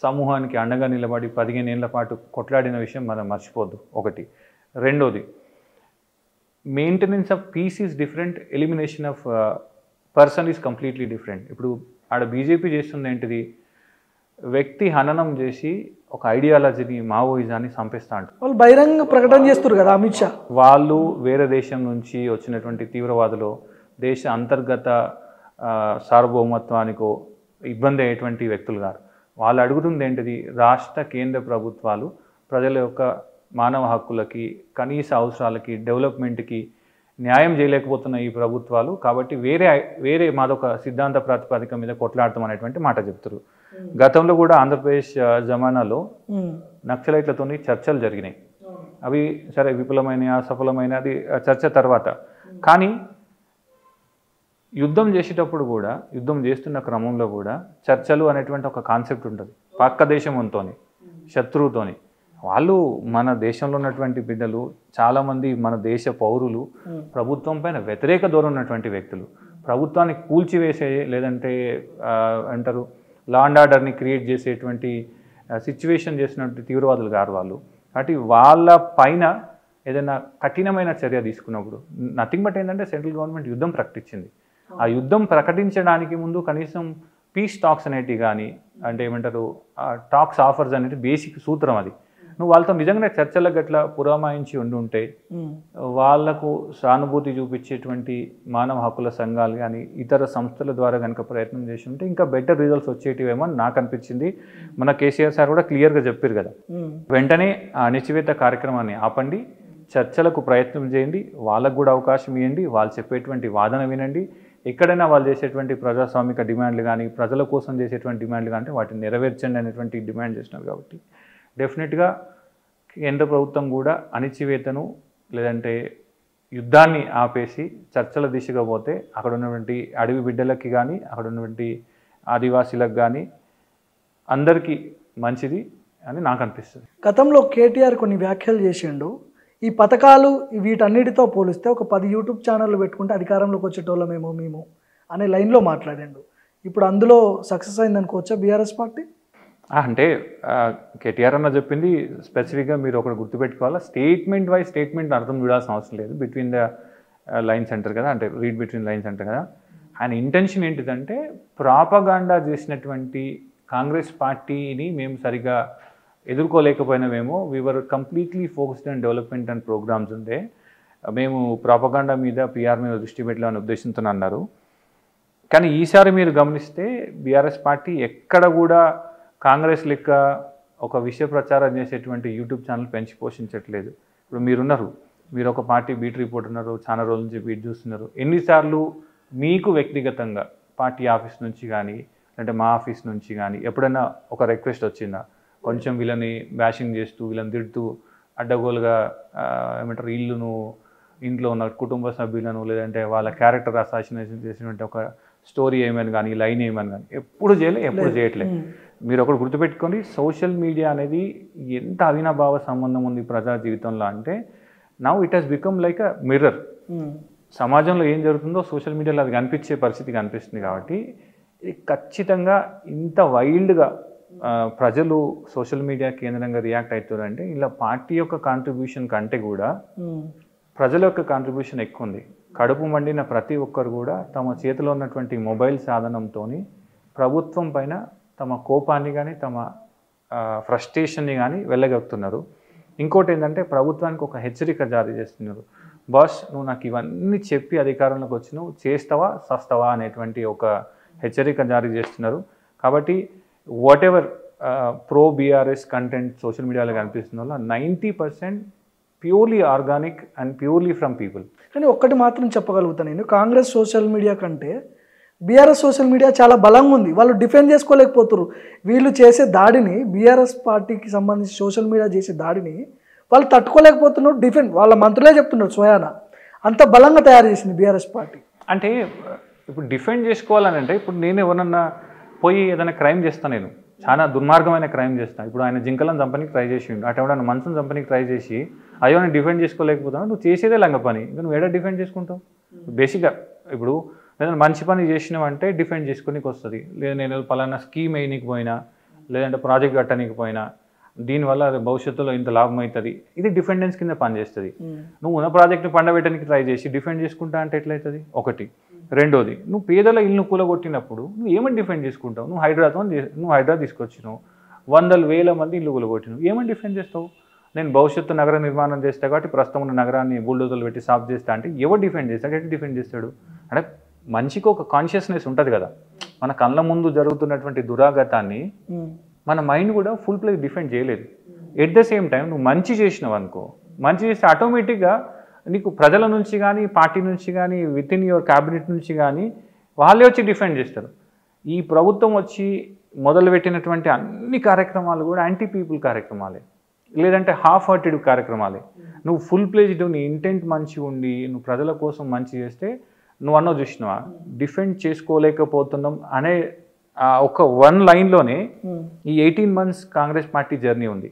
సమూహానికి అండగా నిలబడి 15 ఏళ్ల పాటు కొట్లాడిన విషయం మనం మర్చిపోద్దు. ఒకటి. రెండోది, maintenance of piece is different, elimination of person is completely different. ఇప్పుడు ఆడ బీజేపీ చేస్తుంది ఏంటిది? వ్యక్తి హననం చేసి ఒక ఐడియాలజీని, మావోయిజాన్ని చంపేస్తా అంటారు. వాళ్ళు బహిరంగ ప్రకటన చేస్తారు కదా అమిత్ షా. వాళ్ళు వేరే దేశం నుంచి వచ్చినటువంటి తీవ్రవాదులు దేశ అంతర్గత సార్వభౌమత్వానికో ఇబ్బంది అయ్యేటువంటి వ్యక్తులు గారు. వాళ్ళు అడుగుతుంది ఏంటిది? రాష్ట్ర కేంద్ర ప్రభుత్వాలు ప్రజల యొక్క మానవ హక్కులకి, కనీస అవసరాలకి, డెవలప్మెంట్కి న్యాయం చేయలేకపోతున్న ఈ ప్రభుత్వాలు కాబట్టి వేరే మాదొక సిద్ధాంత ప్రాతిపదిక మీద కొట్లాడతాం అనేటువంటి మాట చెప్తారు. గతంలో కూడా ఆంధ్రప్రదేశ్ జమానాలో నక్సలైట్లతో చర్చలు జరిగినాయి. అవి సరే విఫలమైన అసఫలమైన అది చర్చ తర్వాత. కానీ యుద్ధం చేసేటప్పుడు కూడా, యుద్ధం చేస్తున్న క్రమంలో కూడా చర్చలు అనేటువంటి ఒక కాన్సెప్ట్ ఉంటుంది. పక్క దేశంతోని, శత్రువుతోని. వాళ్ళు మన దేశంలో ఉన్నటువంటి బిడ్డలు, చాలామంది మన దేశ పౌరులు ప్రభుత్వం పైన వ్యతిరేక ధోరణి ఉన్నటువంటి వ్యక్తులు, ప్రభుత్వాన్ని కూల్చివేసే లేదంటే అంటారు లా అండ్ ఆర్డర్ని క్రియేట్ చేసేటువంటి సిచ్యువేషన్ చేసినటువంటి తీవ్రవాదులు గారు వాళ్ళు. కాబట్టి వాళ్ళ పైన ఏదైనా కఠినమైన చర్య తీసుకున్నప్పుడు నథింగ్ బట్ ఏంటంటే సెంట్రల్ గవర్నమెంట్ యుద్ధం ప్రకటించింది. ఆ యుద్ధం ప్రకటించడానికి ముందు కనీసం పీస్ టాక్స్ అనేటివి కానీ, అంటే ఏమంటారు టాక్స్ ఆఫర్స్ అనేది బేసిక్ సూత్రం. అది నువ్వు వాళ్ళతో నిజంగా చర్చలకు గట్లా పురామాయించి ఉండుంటే, వాళ్లకు సానుభూతి చూపించేటువంటి మానవ హక్కుల సంఘాలు కానీ ఇతర సంస్థల ద్వారా కనుక ప్రయత్నం చేసి ఉంటే ఇంకా బెటర్ రిజల్ట్స్ వచ్చేటివేమో అని నాకు అనిపించింది. మన కేసీఆర్ సార్ కూడా క్లియర్గా చెప్పారు కదా, వెంటనే ఆ అణిచివేత కార్యక్రమాన్ని ఆపండి, చర్చలకు ప్రయత్నం చేయండి, వాళ్ళకు కూడా అవకాశం ఇవ్వండి, వాళ్ళు చెప్పేటువంటి వాదన వినండి, ఎక్కడైనా వాళ్ళు చేసేటువంటి ప్రజాస్వామిక డిమాండ్లు కానీ ప్రజల కోసం చేసేటువంటి డిమాండ్లు కానీ వాటిని నెరవేర్చండి అనేటువంటి డిమాండ్ చేసినారు. కాబట్టి డెఫినెట్గా కేంద్ర ప్రభుత్వం కూడా అణిచివేతను లేదంటే యుద్ధాన్ని ఆపేసి చర్చల దిశగా పోతే అక్కడ ఉన్నటువంటి అడవి బిడ్డలకి కానీ అక్కడ ఉన్నటువంటి ఆదివాసీలకు కానీ అందరికీ మంచిది అని నాకు అనిపిస్తుంది. గతంలో కేటీఆర్ కొన్ని వ్యాఖ్యలు చేసిండు. ఈ పథకాలు వీటన్నిటితో పోలిస్తే ఒక 10 యూట్యూబ్ ఛానళ్ళు పెట్టుకుంటే అధికారంలోకి వచ్చేటోళ్ళమేమో మేము అనే లైన్లో మాట్లాడాడు. ఇప్పుడు అందులో సక్సెస్ అయిందనుకోవచ్చా బీఆర్ఎస్ పార్టీ? అంటే కేటీఆర్ అన్న చెప్పింది స్పెసిఫిక్గా మీరు ఒకటి గుర్తుపెట్టుకోవాలా, స్టేట్మెంట్ వైజ్ స్టేట్మెంట్ అర్థం చూడాల్సిన అవసరం లేదు. బిట్వీన్ ద లైన్స్ అంటారు కదా, అంటే రీడ్ బిట్వీన్ లైన్స్ అంటారు కదా. ఆయన ఇంటెన్షన్ ఏంటిదంటే ప్రాపగాండా చేసినటువంటి కాంగ్రెస్ పార్టీని మేము సరిగా ఎదుర్కోలేకపోయినామేమో, we are completely focused on development and programmes ఉండే, మేము ప్రాపగాండా మీద పిఆర్ మీద దృష్టి పెట్టాలనే ఉద్దేశంతో అన్నారు. కానీ ఈసారి మీరు గమనిస్తే బీఆర్ఎస్ పార్టీ ఎక్కడ కూడా కాంగ్రెస్ లెక్క ఒక విషయ ప్రచారం చేసేటువంటి యూట్యూబ్ ఛానల్ పెంచి పోషించట్లేదు. ఇప్పుడు మీరున్నారు, మీరు ఒక పార్టీ బీట్ రిపోర్ట్ ఉన్నారు, చాలా రోజుల నుంచి బీట్ చూస్తున్నారు. ఎన్నిసార్లు మీకు వ్యక్తిగతంగా పార్టీ ఆఫీస్ నుంచి కానీ అంటే మా ఆఫీస్ నుంచి కానీ ఎప్పుడైనా ఒక రిక్వెస్ట్ వచ్చిందా, కొంచెం వీళ్ళని బ్యాషింగ్ చేస్తూ వీళ్ళని తిడుతూ అడ్డగోలుగా ఏమంటారు ఇల్లును ఇంట్లో ఉన్న కుటుంబ సభ్యులను లేదంటే వాళ్ళ క్యారెక్టర్ అసాసినేషన్ చేసినటువంటి ఒక స్టోరీ ఏమైనా కానీ లైన్ ఏమైనా కానీ ఎప్పుడు చేయట్లేదు. మీరు ఒకటి గుర్తుపెట్టుకోండి, సోషల్ మీడియా అనేది ఎంత అవినాభావ సంబంధం ఉంది ప్రజా జీవితంలో అంటే now it has become like a mirror. సమాజంలో ఏం జరుగుతుందో సోషల్ మీడియాలో అది కనిపించే పరిస్థితి కనిపిస్తుంది. కాబట్టి ఇది ఖచ్చితంగా ఇంత వైల్డ్గా ప్రజలు సోషల్ మీడియా కేంద్రంగా రియాక్ట్ అవుతారంటే ఇలా పార్టీ యొక్క కాంట్రిబ్యూషన్ కంటే కూడా ప్రజల యొక్క కాంట్రిబ్యూషన్ ఎక్కువ ఉంది. కడుపు మండిన ప్రతి ఒక్కరు కూడా తమ చేతిలో ఉన్నటువంటి మొబైల్ సాధనంతో ప్రభుత్వం పైన తమ కోపాన్ని కానీ తమ ఫ్రస్ట్రేషన్ని కానీ వెళ్ళగలుగుతున్నారు. ఇంకోటి ఏంటంటే ప్రభుత్వానికి ఒక హెచ్చరిక జారీ చేస్తున్నారు, బాస్ నువ్వు నాకు ఇవన్నీ చెప్పి అధికారంలోకి వచ్చి నువ్వు చేస్తావా సస్తావా అనేటువంటి ఒక హెచ్చరిక జారీ చేస్తున్నారు. కాబట్టి what ever pro BRS content social మీడియాలో కనిపిస్తున్న వల్ల 90% purely organic and purely from people. కానీ ఒక్కటి మాత్రం చెప్పగలుగుతాను నేను, కాంగ్రెస్ సోషల్ మీడియా కంటే బీఆర్ఎస్ సోషల్ మీడియా చాలా బలంగా ఉంది. వాళ్ళు డిఫెండ్ చేసుకోలేకపోతున్నారు. వీళ్ళు చేసే దాడిని, బీఆర్ఎస్ పార్టీకి సంబంధించి సోషల్ మీడియా చేసే దాడిని వాళ్ళు తట్టుకోలేకపోతున్నారు. డిఫెండ్ వాళ్ళ మంత్రులే చెప్తున్నారు స్వయాన, అంత బలంగా తయారు చేసింది బీఆర్ఎస్ పార్టీ. అంటే ఇప్పుడు డిఫెండ్ చేసుకోవాలని అంటే ఇప్పుడు నేను ఎవరన్నా పోయి ఏదైనా క్రైమ్ చేస్తాను, నేను చాలా దుర్మార్గమైన క్రైమ్ చేస్తాను. ఇప్పుడు ఆయన జింకలను చంపనికి ట్రై చేసిండు, అటు ఎవడన్నా మనసును చంపనికి ట్రై చేసి అయ్యో నేను డిఫెండ్ చేసుకోలేకపోతాను, నువ్వు చేసేదే లంగ పని, ఇంకా నువ్వు ఏడా డిఫెండ్ చేసుకుంటావు? బేసిక్గా ఇప్పుడు ఏదైనా మంచి పని చేసినావంటే డిఫెండ్ చేసుకోనికి వస్తుంది. లేదా నేను పలానా స్కీమ్ వేయనీకి పోయినా లేదంటే ప్రాజెక్ట్ కట్టనీకి పోయినా దీనివల్ల భవిష్యత్తులో ఇంత లాభం అవుతుంది, ఇది డిఫెండెన్స్ కింద పనిచేస్తుంది. నువ్వు ఉన్న ప్రాజెక్ట్ని పండబెట్టడానికి ట్రై చేసి డిఫెండ్ చేసుకుంటా అంటే ఎట్లయితుంది? ఒకటి. రెండోది, నువ్వు పేదల ఇల్లు కూలగొట్టినప్పుడు నువ్వు ఏమని డిఫెండ్ చేసుకుంటావు? నువ్వు హైడ్రా తీసుకొచ్చినావు, 100,000 మంది ఇల్లు కూలగొట్టినావు, ఏమని డిఫెండ్ చేస్తావు? నేను భవిష్యత్తు నగర నిర్మాణం చేస్తా కాబట్టి ప్రస్తుతం ఉన్న నగరాన్ని బుల్డోజర్లు పెట్టి సాఫ్ చేస్తా అంటే ఎవరు డిఫెండ్ చేస్తాడు? ఎట్లా డిఫెండ్ చేస్తాడు? అంటే మనిషికి ఒక కాన్షియస్నెస్ ఉంటుంది కదా, మన కళ్ళ ముందు జరుగుతున్నటువంటి దురాగతాన్ని మన మైండ్ కూడా ఫుల్ ప్లేస్ డిఫెండ్ చేయలేదు. ఎట్ ద సేమ్ టైం నువ్వు మంచి చేసినావు అనుకో, మంచి చేస్తే ఆటోమేటిక్గా నీకు ప్రజల నుంచి కానీ పార్టీ నుంచి కానీ విత్ ఇన్ యువర్ క్యాబినెట్ నుంచి కానీ వాళ్ళే వచ్చి డిఫెండ్ చేస్తారు. ఈ ప్రభుత్వం వచ్చి మొదలుపెట్టినటువంటి అన్ని కార్యక్రమాలు కూడా యాంటీ పీపుల్ కార్యక్రమాలే, లేదంటే హాఫ్ హార్టెడ్ కార్యక్రమాలే. నువ్వు ఫుల్ ప్లేజ్డ్ నీ ఇంటెంట్ మంచిగా ఉండి నువ్వు ప్రజల కోసం మంచి చేస్తే నువ్వు అన్నో చూసినావా డిఫెండ్ చేసుకోలేకపోతున్నాం అనే ఒక వన్ లైన్లోనే ఈ 18 months కాంగ్రెస్ పార్టీ జర్నీ ఉంది.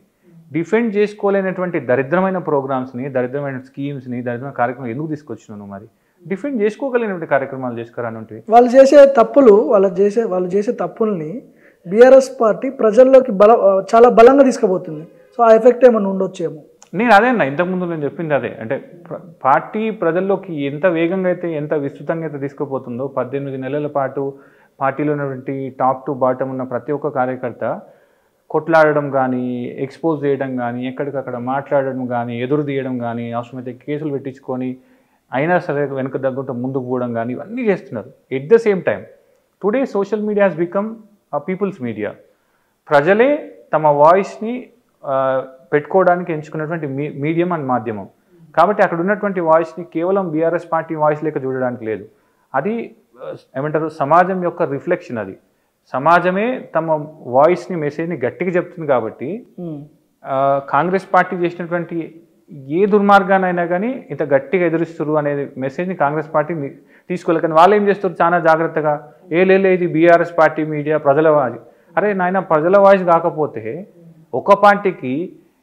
డిఫెండ్ చేసుకోలేనటువంటి దరిద్రమైన ప్రోగ్రామ్స్ని, దరిద్రమైన స్కీమ్స్ని, దరిద్రమైన కార్యక్రమాలు ఎందుకు తీసుకొచ్చినాను? మరి డిఫెండ్ చేసుకోగలిగినటువంటి కార్యక్రమాలు చేసుకురానంటే వాళ్ళు చేసే తప్పుల్ని బీఆర్ఎస్ పార్టీ ప్రజల్లోకి చాలా బలంగా తీసుకుపోతుంది. సో ఆ ఎఫెక్ట్ ఏమైనా ఉండొచ్చేమో. నేను అదే అన్న, ఇంతకుముందు నేను చెప్పింది అదే. అంటే పార్టీ ప్రజల్లోకి ఎంత వేగంగా అయితే, ఎంత విస్తృతంగా అయితే తీసుకుపోతుందో, 18 నెలల పాటు పార్టీలో ఉన్నటువంటి టాప్ టు బాటమ్ ఉన్న ప్రతి ఒక్క కార్యకర్త కొట్లాడడం కానీ, ఎక్స్పోజ్ చేయడం కానీ, ఎక్కడికక్కడ మాట్లాడడం కానీ, ఎదురు తీయడం కానీ, అవసరమైతే కేసులు పెట్టించుకొని అయినా సరే వెనక దగ్గర ముందుకు పోవడం కానీ ఇవన్నీ చేస్తున్నారు. At the same time today social media has become people's media. ప్రజలే తమ వాయిస్ని పెట్టుకోవడానికి ఎంచుకున్నటువంటి మీడియం అండ్ మాధ్యమం. కాబట్టి అక్కడ ఉన్నటువంటి వాయిస్ని కేవలం బీఆర్ఎస్ పార్టీ వాయిస్ లేక చూడడానికి లేదు. అది ఏమంటారు, సమాజం యొక్క రిఫ్లెక్షన్. అది సమాజమే తమ వాయిస్ని, మెసేజ్ని గట్టిగా చెప్తుంది. కాబట్టి కాంగ్రెస్ పార్టీ చేసినటువంటి ఏ దుర్మార్గానైనా కానీ ఇంత గట్టిగా ఎదురిస్తారు అనేది మెసేజ్ని కాంగ్రెస్ పార్టీ తీసుకోలేదు. కానీ వాళ్ళు ఏం చేస్తారు, చాలా జాగ్రత్తగా ఇది బీఆర్ఎస్ పార్టీ మీడియా ప్రజల వాయిస్. అరే నాయన, ప్రజల వాయిస్ కాకపోతే ఒక పార్టీకి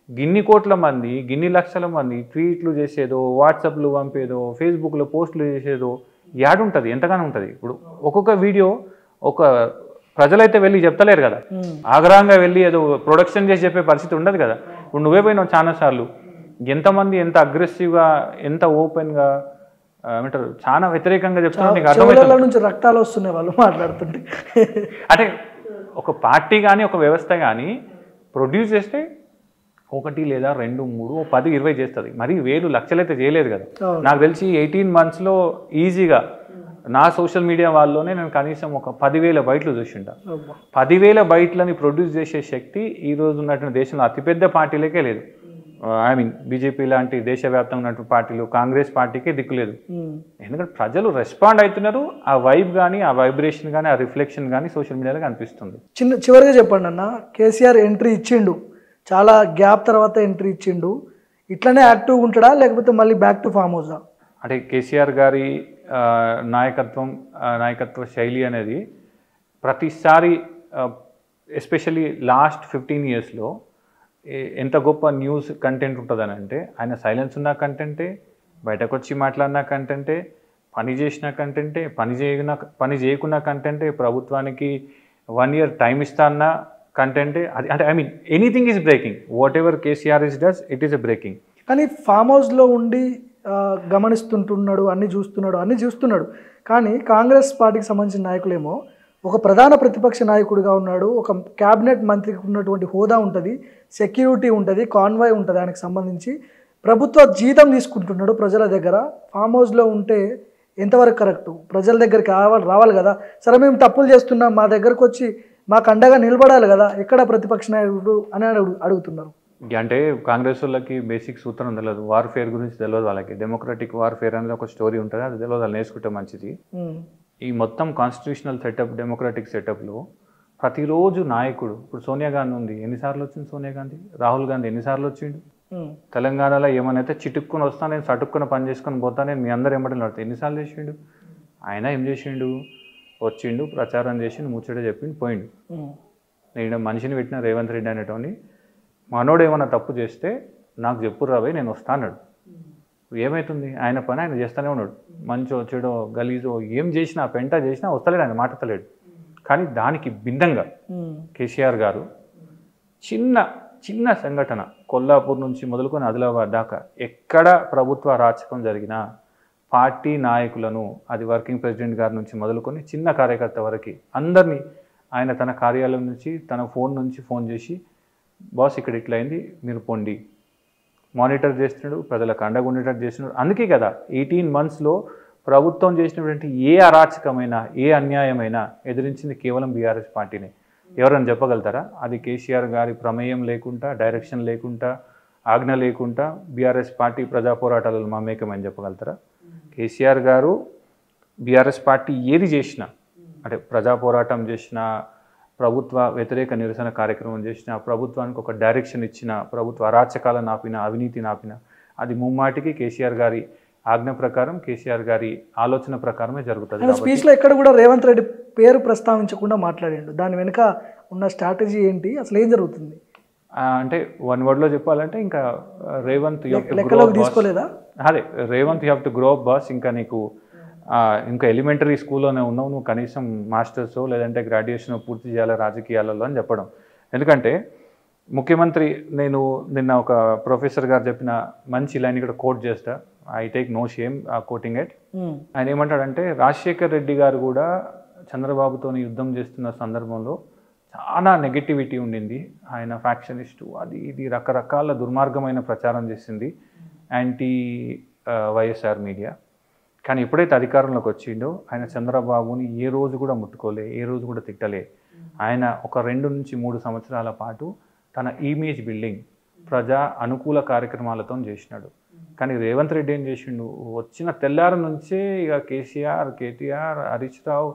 గిన్ని కోట్ల మంది, గిన్ని లక్షల మంది ట్వీట్లు చేసేదో, వాట్సాప్లు పంపేదో, ఫేస్బుక్లో పోస్టులు చేసేదో యాడుంటుంది, ఎంతగానో ఉంటుంది. ఇప్పుడు ఒక్కొక్క వీడియో ఒక ప్రజలైతే వెళ్ళి చెప్తలేరు కదా, ఆగ్రహంగా వెళ్ళి ఏదో ప్రొడక్షన్ చేసి చెప్పే పరిస్థితి ఉండదు కదా. ఇప్పుడు నువ్వే పోయినావు చాలాసార్లు, ఎంతమంది ఎంత అగ్రెసివ్గా, ఎంత ఓపెన్గా ఏమంటారు, చాలా వ్యతిరేకంగా చెప్తున్నారు. నీకు అర్థమవుతుంది నుంచి రక్తాలు వస్తున్నాయి వాళ్ళు మాట్లాడుతుంటే. అంటే ఒక పార్టీ కానీ ఒక వ్యవస్థ కానీ ప్రొడ్యూస్ చేస్తే 1 లేదా 2, 3, 10, 20 చేస్తుంది. మరి 1000 లక్షలైతే చేయలేదు కదా. నాకు తెలిసి 18 monthsలో ఈజీగా నా సోషల్ మీడియా వాళ్ళలోనే నేను కనీసం ఒక 10,000 బైట్లు చూసింటా. 10,000 బైట్లని ప్రొడ్యూస్ చేసే శక్తి ఈరోజు ఉన్నటువంటి దేశంలో అతిపెద్ద పార్టీలకే లేదు. ఐ మీన్ బీజేపీ లాంటి దేశవ్యాప్తంగా ఉన్నటువంటి పార్టీలు, కాంగ్రెస్ పార్టీకే దిక్కులేదు. ఎందుకంటే ప్రజలు రెస్పాండ్ అవుతున్నారు. ఆ వైబ్ కానీ, ఆ వైబ్రేషన్ కానీ, ఆ రిఫ్లెక్షన్ కానీ సోషల్ మీడియాలో కనిపిస్తుంది. చివరిగా చెప్పండి అన్న, కేసీఆర్ ఎంట్రీ ఇచ్చిండు, చాలా గ్యాప్ తర్వాత ఎంట్రీ ఇచ్చిండు, ఇట్లనే యాక్టివ్గా ఉంటాడా లేకపోతే మళ్ళీ బ్యాక్ టు ఫామ్ హౌసా? అంటే కేసీఆర్ గారి నాయకత్వ శైలి అనేది ప్రతిసారి, ఎస్పెషల్లీ లాస్ట్ 15 yearsలో ఎంత గొప్ప న్యూస్ కంటెంట్ ఉంటుందని అంటే, ఆయన సైలెన్స్ ఉన్న కంటెంటే, బయటకు వచ్చి మాట్లాడిన కంటెంటే, పని చేసిన కంటెంటే, పని చేయకున్న కంటెంటే, ప్రభుత్వానికి 1 year టైం ఇస్తా అన్న కంటెంటే. అది అంటే I mean anything is breaking. What ever KCR is does, it is a breaking. కానీ ఫామ్ హౌస్లో ఉండి గమనిస్తుంటున్నాడు, అన్నీ చూస్తున్నాడు. కానీ కాంగ్రెస్ పార్టీకి సంబంధించిన నాయకులేమో ఒక ప్రధాన ప్రతిపక్ష నాయకుడిగా ఉన్నాడు, ఒక క్యాబినెట్ మంత్రికి ఉన్నటువంటి హోదా ఉంటుంది, సెక్యూరిటీ ఉంటుంది, కాన్వాయ్ ఉంటుంది, ఆయనకు సంబంధించి ప్రభుత్వ జీతం తీసుకుంటున్నాడు ప్రజల దగ్గర. ఫామ్ హౌస్లో ఉంటే ఎంతవరకు కరెక్టు? ప్రజల దగ్గరికి రావాలి కదా. సరే మేము తప్పులు చేస్తున్నాం, మా దగ్గరకు వచ్చి మాకు అండగా నిలబడాలి కదా, ఎక్కడ ప్రతిపక్ష నాయకుడు అని అడుగుతున్నారు. అంటే కాంగ్రెస్ వాళ్ళకి బేసిక్ సూత్రం తెలియదు, వార్ఫేర్ గురించి తెలియదు వాళ్ళకి. డెమోక్రటిక్ వార్ఫేర్ అనేది ఒక స్టోరీ ఉంటుంది, అది తెలియదు. వాళ్ళు నేర్చుకుంటే మంచిది. ఈ మొత్తం కాన్స్టిట్యూషనల్ సెటప్, డెమోక్రటిక్ సెటప్లో ప్రతిరోజు నాయకుడు, ఇప్పుడు సోనియా గాంధీ ఉంది, ఎన్నిసార్లు వచ్చింది సోనియా గాంధీ? రాహుల్ గాంధీ ఎన్నిసార్లు వచ్చిండు? తెలంగాణలో ఏమనైతే చిటుక్కుని వస్తా, నేను చటుక్కుని పని చేసుకొని పోతా, నేను మీ అందరూ ఏమంటే నడుతా, ఎన్నిసార్లు చేసిండు? ఆయన ఏం చేసిండు? వచ్చిండు, ప్రచారం చేసిండు, ముచ్చట చెప్పిండు, పోయిండు. నేను మనిషిని పెట్టిన రేవంత్ రెడ్డి అనేటోని, మనోడు ఏమన్నా తప్పు చేస్తే నాకు చెప్పు రాబోయ్, నేను వస్తా అన్నాడు. ఏమవుతుంది? ఆయన పని ఆయన చేస్తూనే ఉన్నాడు. మంచో చెడో గలీజో ఏం చేసినా, పెంట చేసినా వస్తలేడు, ఆయన మాట్లాడలేడు. కానీ దానికి భిన్నంగా కేసీఆర్ గారు చిన్న సంఘటన, కొల్లాపూర్ నుంచి మొదలుకొని ఆదిలాబాద్ దాకా ఎక్కడ ప్రభుత్వ అరాచకం జరిగినా పార్టీ నాయకులను, అది వర్కింగ్ ప్రెసిడెంట్ గారి నుంచి మొదలుకొని చిన్న కార్యకర్త వరకు అందరినీ ఆయన తన కార్యాలయం నుంచి, తన ఫోన్ నుంచి ఫోన్ చేసి, బాస్ ఇక్కడ ఇట్లా అయింది, మీరు పొండి, మానిటర్ చేస్తున్నాడు, ప్రజలకు అండగా ఉండేటట్టు చేస్తున్నాడు. అందుకే కదా 18 monthsలో ప్రభుత్వం చేసినటువంటి ఏ అరాచకమైనా, ఏ అన్యాయమైనా ఎదిరించింది కేవలం బీఆర్ఎస్ పార్టీనే. ఎవరైనా చెప్పగలుగుతారా? అది కేసీఆర్ గారి ప్రమేయం లేకుండా, డైరెక్షన్ లేకుండా, ఆజ్ఞ లేకుండా బీఆర్ఎస్ పార్టీ ప్రజా పోరాటాలలో మమేకమని చెప్పగలుగుతారా? కేసీఆర్ గారు బీఆర్ఎస్ పార్టీ ఏది చేసినా, అంటే ప్రజా పోరాటం చేసినా, ప్రభుత్వ వ్యతిరేక నిరసన కార్యక్రమం చేసిన, ప్రభుత్వానికి ఒక డైరెక్షన్ ఇచ్చిన, ప్రభుత్వ అరాచకాలను ఆపిన, అవినీతిని ఆపిన, అది ముమ్మాటికి కేసీఆర్ గారి ఆజ్ఞ ప్రకారం, కేసీఆర్ గారి ఆలోచన ప్రకారమే జరుగుతుంది. స్పీచ్లో ఎక్కడ కూడా రేవంత్ రెడ్డి పేరు ప్రస్తావించకుండా మాట్లాడిండు. దాని వెనుక ఉన్న స్ట్రాటజీ ఏంటి, అసలు ఏం జరుగుతుంది? అంటే వన్ వర్డ్లో చెప్పాలంటే ఇంకా రేవంత్ లెక్కలోకి తీసుకోలేదా? అదే Revanth you have to grow up boss. ఇంకా నీకు ఇంకా ఎలిమెంటరీ స్కూల్లోనే ఉన్నావు, నువ్వు కనీసం మాస్టర్స్ లేదంటే గ్రాడ్యుయేషన్ పూర్తి చేయాలి రాజకీయాలలో అని చెప్పడం. ఎందుకంటే ముఖ్యమంత్రి, నేను నిన్న ఒక ప్రొఫెసర్ గారు చెప్పిన మంచి లైన్ ఇక్కడ కోట్ చేస్తా, I take no shame quoting it. ఆయన ఏమంటాడంటే, రాజశేఖర్ రెడ్డి గారు కూడా చంద్రబాబుతో యుద్ధం చేస్తున్న సందర్భంలో చాలా నెగటివిటీ ఉండింది, ఆయన ఫ్యాక్షనిస్టు, అది ఇది రకరకాల దుర్మార్గమైన ప్రచారం చేసింది యాంటీ వైఎస్ఆర్ మీడియా. కానీ ఎప్పుడైతే అధికారంలోకి వచ్చిండో ఆయన చంద్రబాబుని ఏ రోజు కూడా ముట్టుకోలే, ఏ రోజు కూడా తిట్టలే. ఆయన ఒక 2 నుంచి 3 సంవత్సరాల పాటు తన ఇమేజ్ బిల్డింగ్ ప్రజా అనుకూల కార్యక్రమాలతో చేసినాడు. కానీ రేవంత్ రెడ్డి ఏం చేసిండు, వచ్చిన తెల్లారి నుంచే ఇక కేసీఆర్, కేటీఆర్, హరీష్ రావు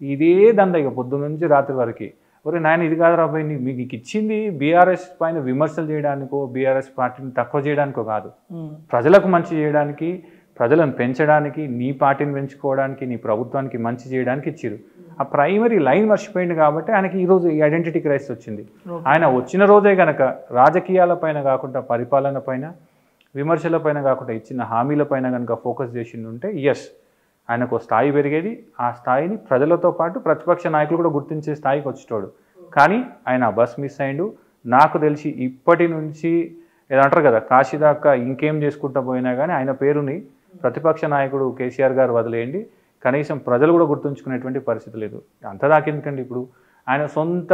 ఇదే దండ, ఇక పొద్దు నుంచి రాత్రి వరకు. ఒరే నాయన, ఇది కాదు రాబాయి, మీకు ఇచ్చింది బీఆర్ఎస్ పైన విమర్శలు చేయడానికో, బీఆర్ఎస్ పార్టీని తక్కువ చేయడానికో కాదు, ప్రజలకు మంచి చేయడానికి, ప్రజలను పెంచడానికి, నీ పార్టీని పెంచుకోవడానికి, నీ ప్రభుత్వానికి మంచి చేయడానికి ఇచ్చిరు. ఆ ప్రైమరీ లైన్ మర్చిపోయింది కాబట్టి ఆయనకి ఈరోజు ఈ ఐడెంటిటీ క్రైసిస్ వచ్చింది. ఆయన వచ్చిన రోజే కనుక రాజకీయాల పైన కాకుండా, పరిపాలన పైన, విమర్శల పైన కాకుండా, ఇచ్చిన హామీల పైన కనుక ఫోకస్ చేసిండుంటే ఎస్, ఆయనకు స్థాయి పెరిగేది. ఆ స్థాయిని ప్రజలతో పాటు ప్రతిపక్ష నాయకులు కూడా గుర్తించే స్థాయికి వచ్చేటోడు. కానీ ఆయన బస్ మిస్ అయిండు. నాకు తెలిసి ఇప్పటి నుంచి ఏదంటారు కదా, కాశీ దాకా ఇంకేం చేసుకుంటా పోయినా కానీ ఆయన పేరుని ప్రతిపక్ష నాయకుడు కేసీఆర్ గారు వదిలేయండి, కనీసం ప్రజలు కూడా గుర్తుంచుకునేటువంటి పరిస్థితి లేదు. అంతదాకా ఎందుకండి, ఇప్పుడు ఆయన సొంత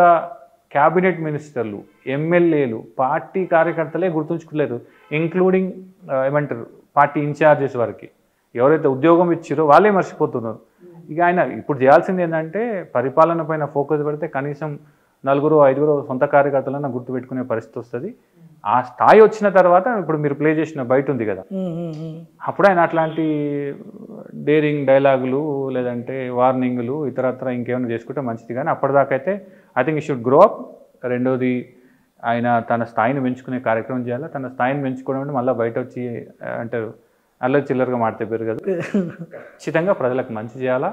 క్యాబినెట్ మినిస్టర్లు, ఎమ్మెల్యేలు, పార్టీ కార్యకర్తలే గుర్తుంచుకోలేరు, ఇంక్లూడింగ్ ఏమంటారు పార్టీ ఇన్ఛార్జెస్ వరకు. ఎవరైతే ఉద్యోగం ఇచ్చారో వాళ్ళే మర్చిపోతున్నారు. ఇక ఆయన ఇప్పుడు చేయాల్సింది ఏంటంటే, పరిపాలన పైన ఫోకస్ పెడితే కనీసం 4-5 సొంత కార్యకర్తలన్నా గుర్తుపెట్టుకునే పరిస్థితి వస్తుంది. ఆ స్థాయి వచ్చిన తర్వాత ఇప్పుడు మీరు ప్లే చేసిన బయట ఉంది కదా, అప్పుడు ఆయన అట్లాంటి డేరింగ్ డైలాగులు లేదంటే వార్నింగ్లు ఇతరత్ర ఇంకేమైనా చేసుకుంటే మంచిది. కానీ అప్పటిదాకా అయితే ఐ థింక్ ఈ షుడ్ గ్రో అప్. రెండోది, ఆయన తన స్థాయిని పెంచుకునే కార్యక్రమం చేయాలి. తన స్థాయిని పెంచుకోవడం అంటే మళ్ళీ బయట వచ్చి అంటారు అల్లరి చిల్లరగా మాడితే పేరు కదా. ఖచ్చితంగా ప్రజలకు మంచి చేయాలా,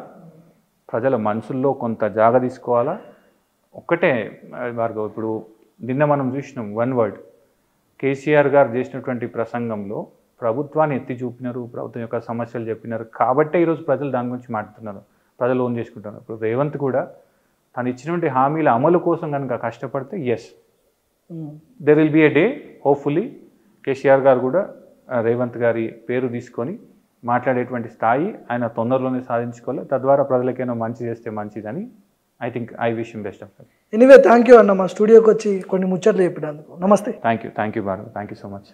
ప్రజల మనసుల్లో కొంత జాగ తీసుకోవాలా. ఒక్కటే భార్గవ్, ఇప్పుడు నిన్న మనం చూసినాం వన్ వర్డ్, కేసీఆర్ గారు చేసినటువంటి ప్రసంగంలో ప్రభుత్వాన్ని ఎత్తి చూపినారు, ప్రభుత్వం యొక్క సమస్యలు చెప్పినారు. కాబట్టే ఈరోజు ప్రజలు దాని గురించి మాట్లాడుతున్నారు, ప్రజలు ఓన్ చేసుకుంటున్నారు. ఇప్పుడు రేవంత్ కూడా తను ఇచ్చినటువంటి హామీల అమలు కోసం కనుక కష్టపడితే yes, there will be a day hopefully KCR garu కూడా రేవంత్ గారి పేరు తీసుకొని మాట్లాడేటువంటి స్థాయి ఆయన తొందరలోనే సాధించుకోవాలి. తద్వారా ప్రజలకైనా మంచి చేస్తే మంచిదని I think I wish him best of luck. Anyway, thank you అన్న, మా స్టూడియోకి వచ్చి కొన్ని ముచ్చట్లు చెప్పినందుకు. నమస్తే. Thank you Bhargav, thank you so much.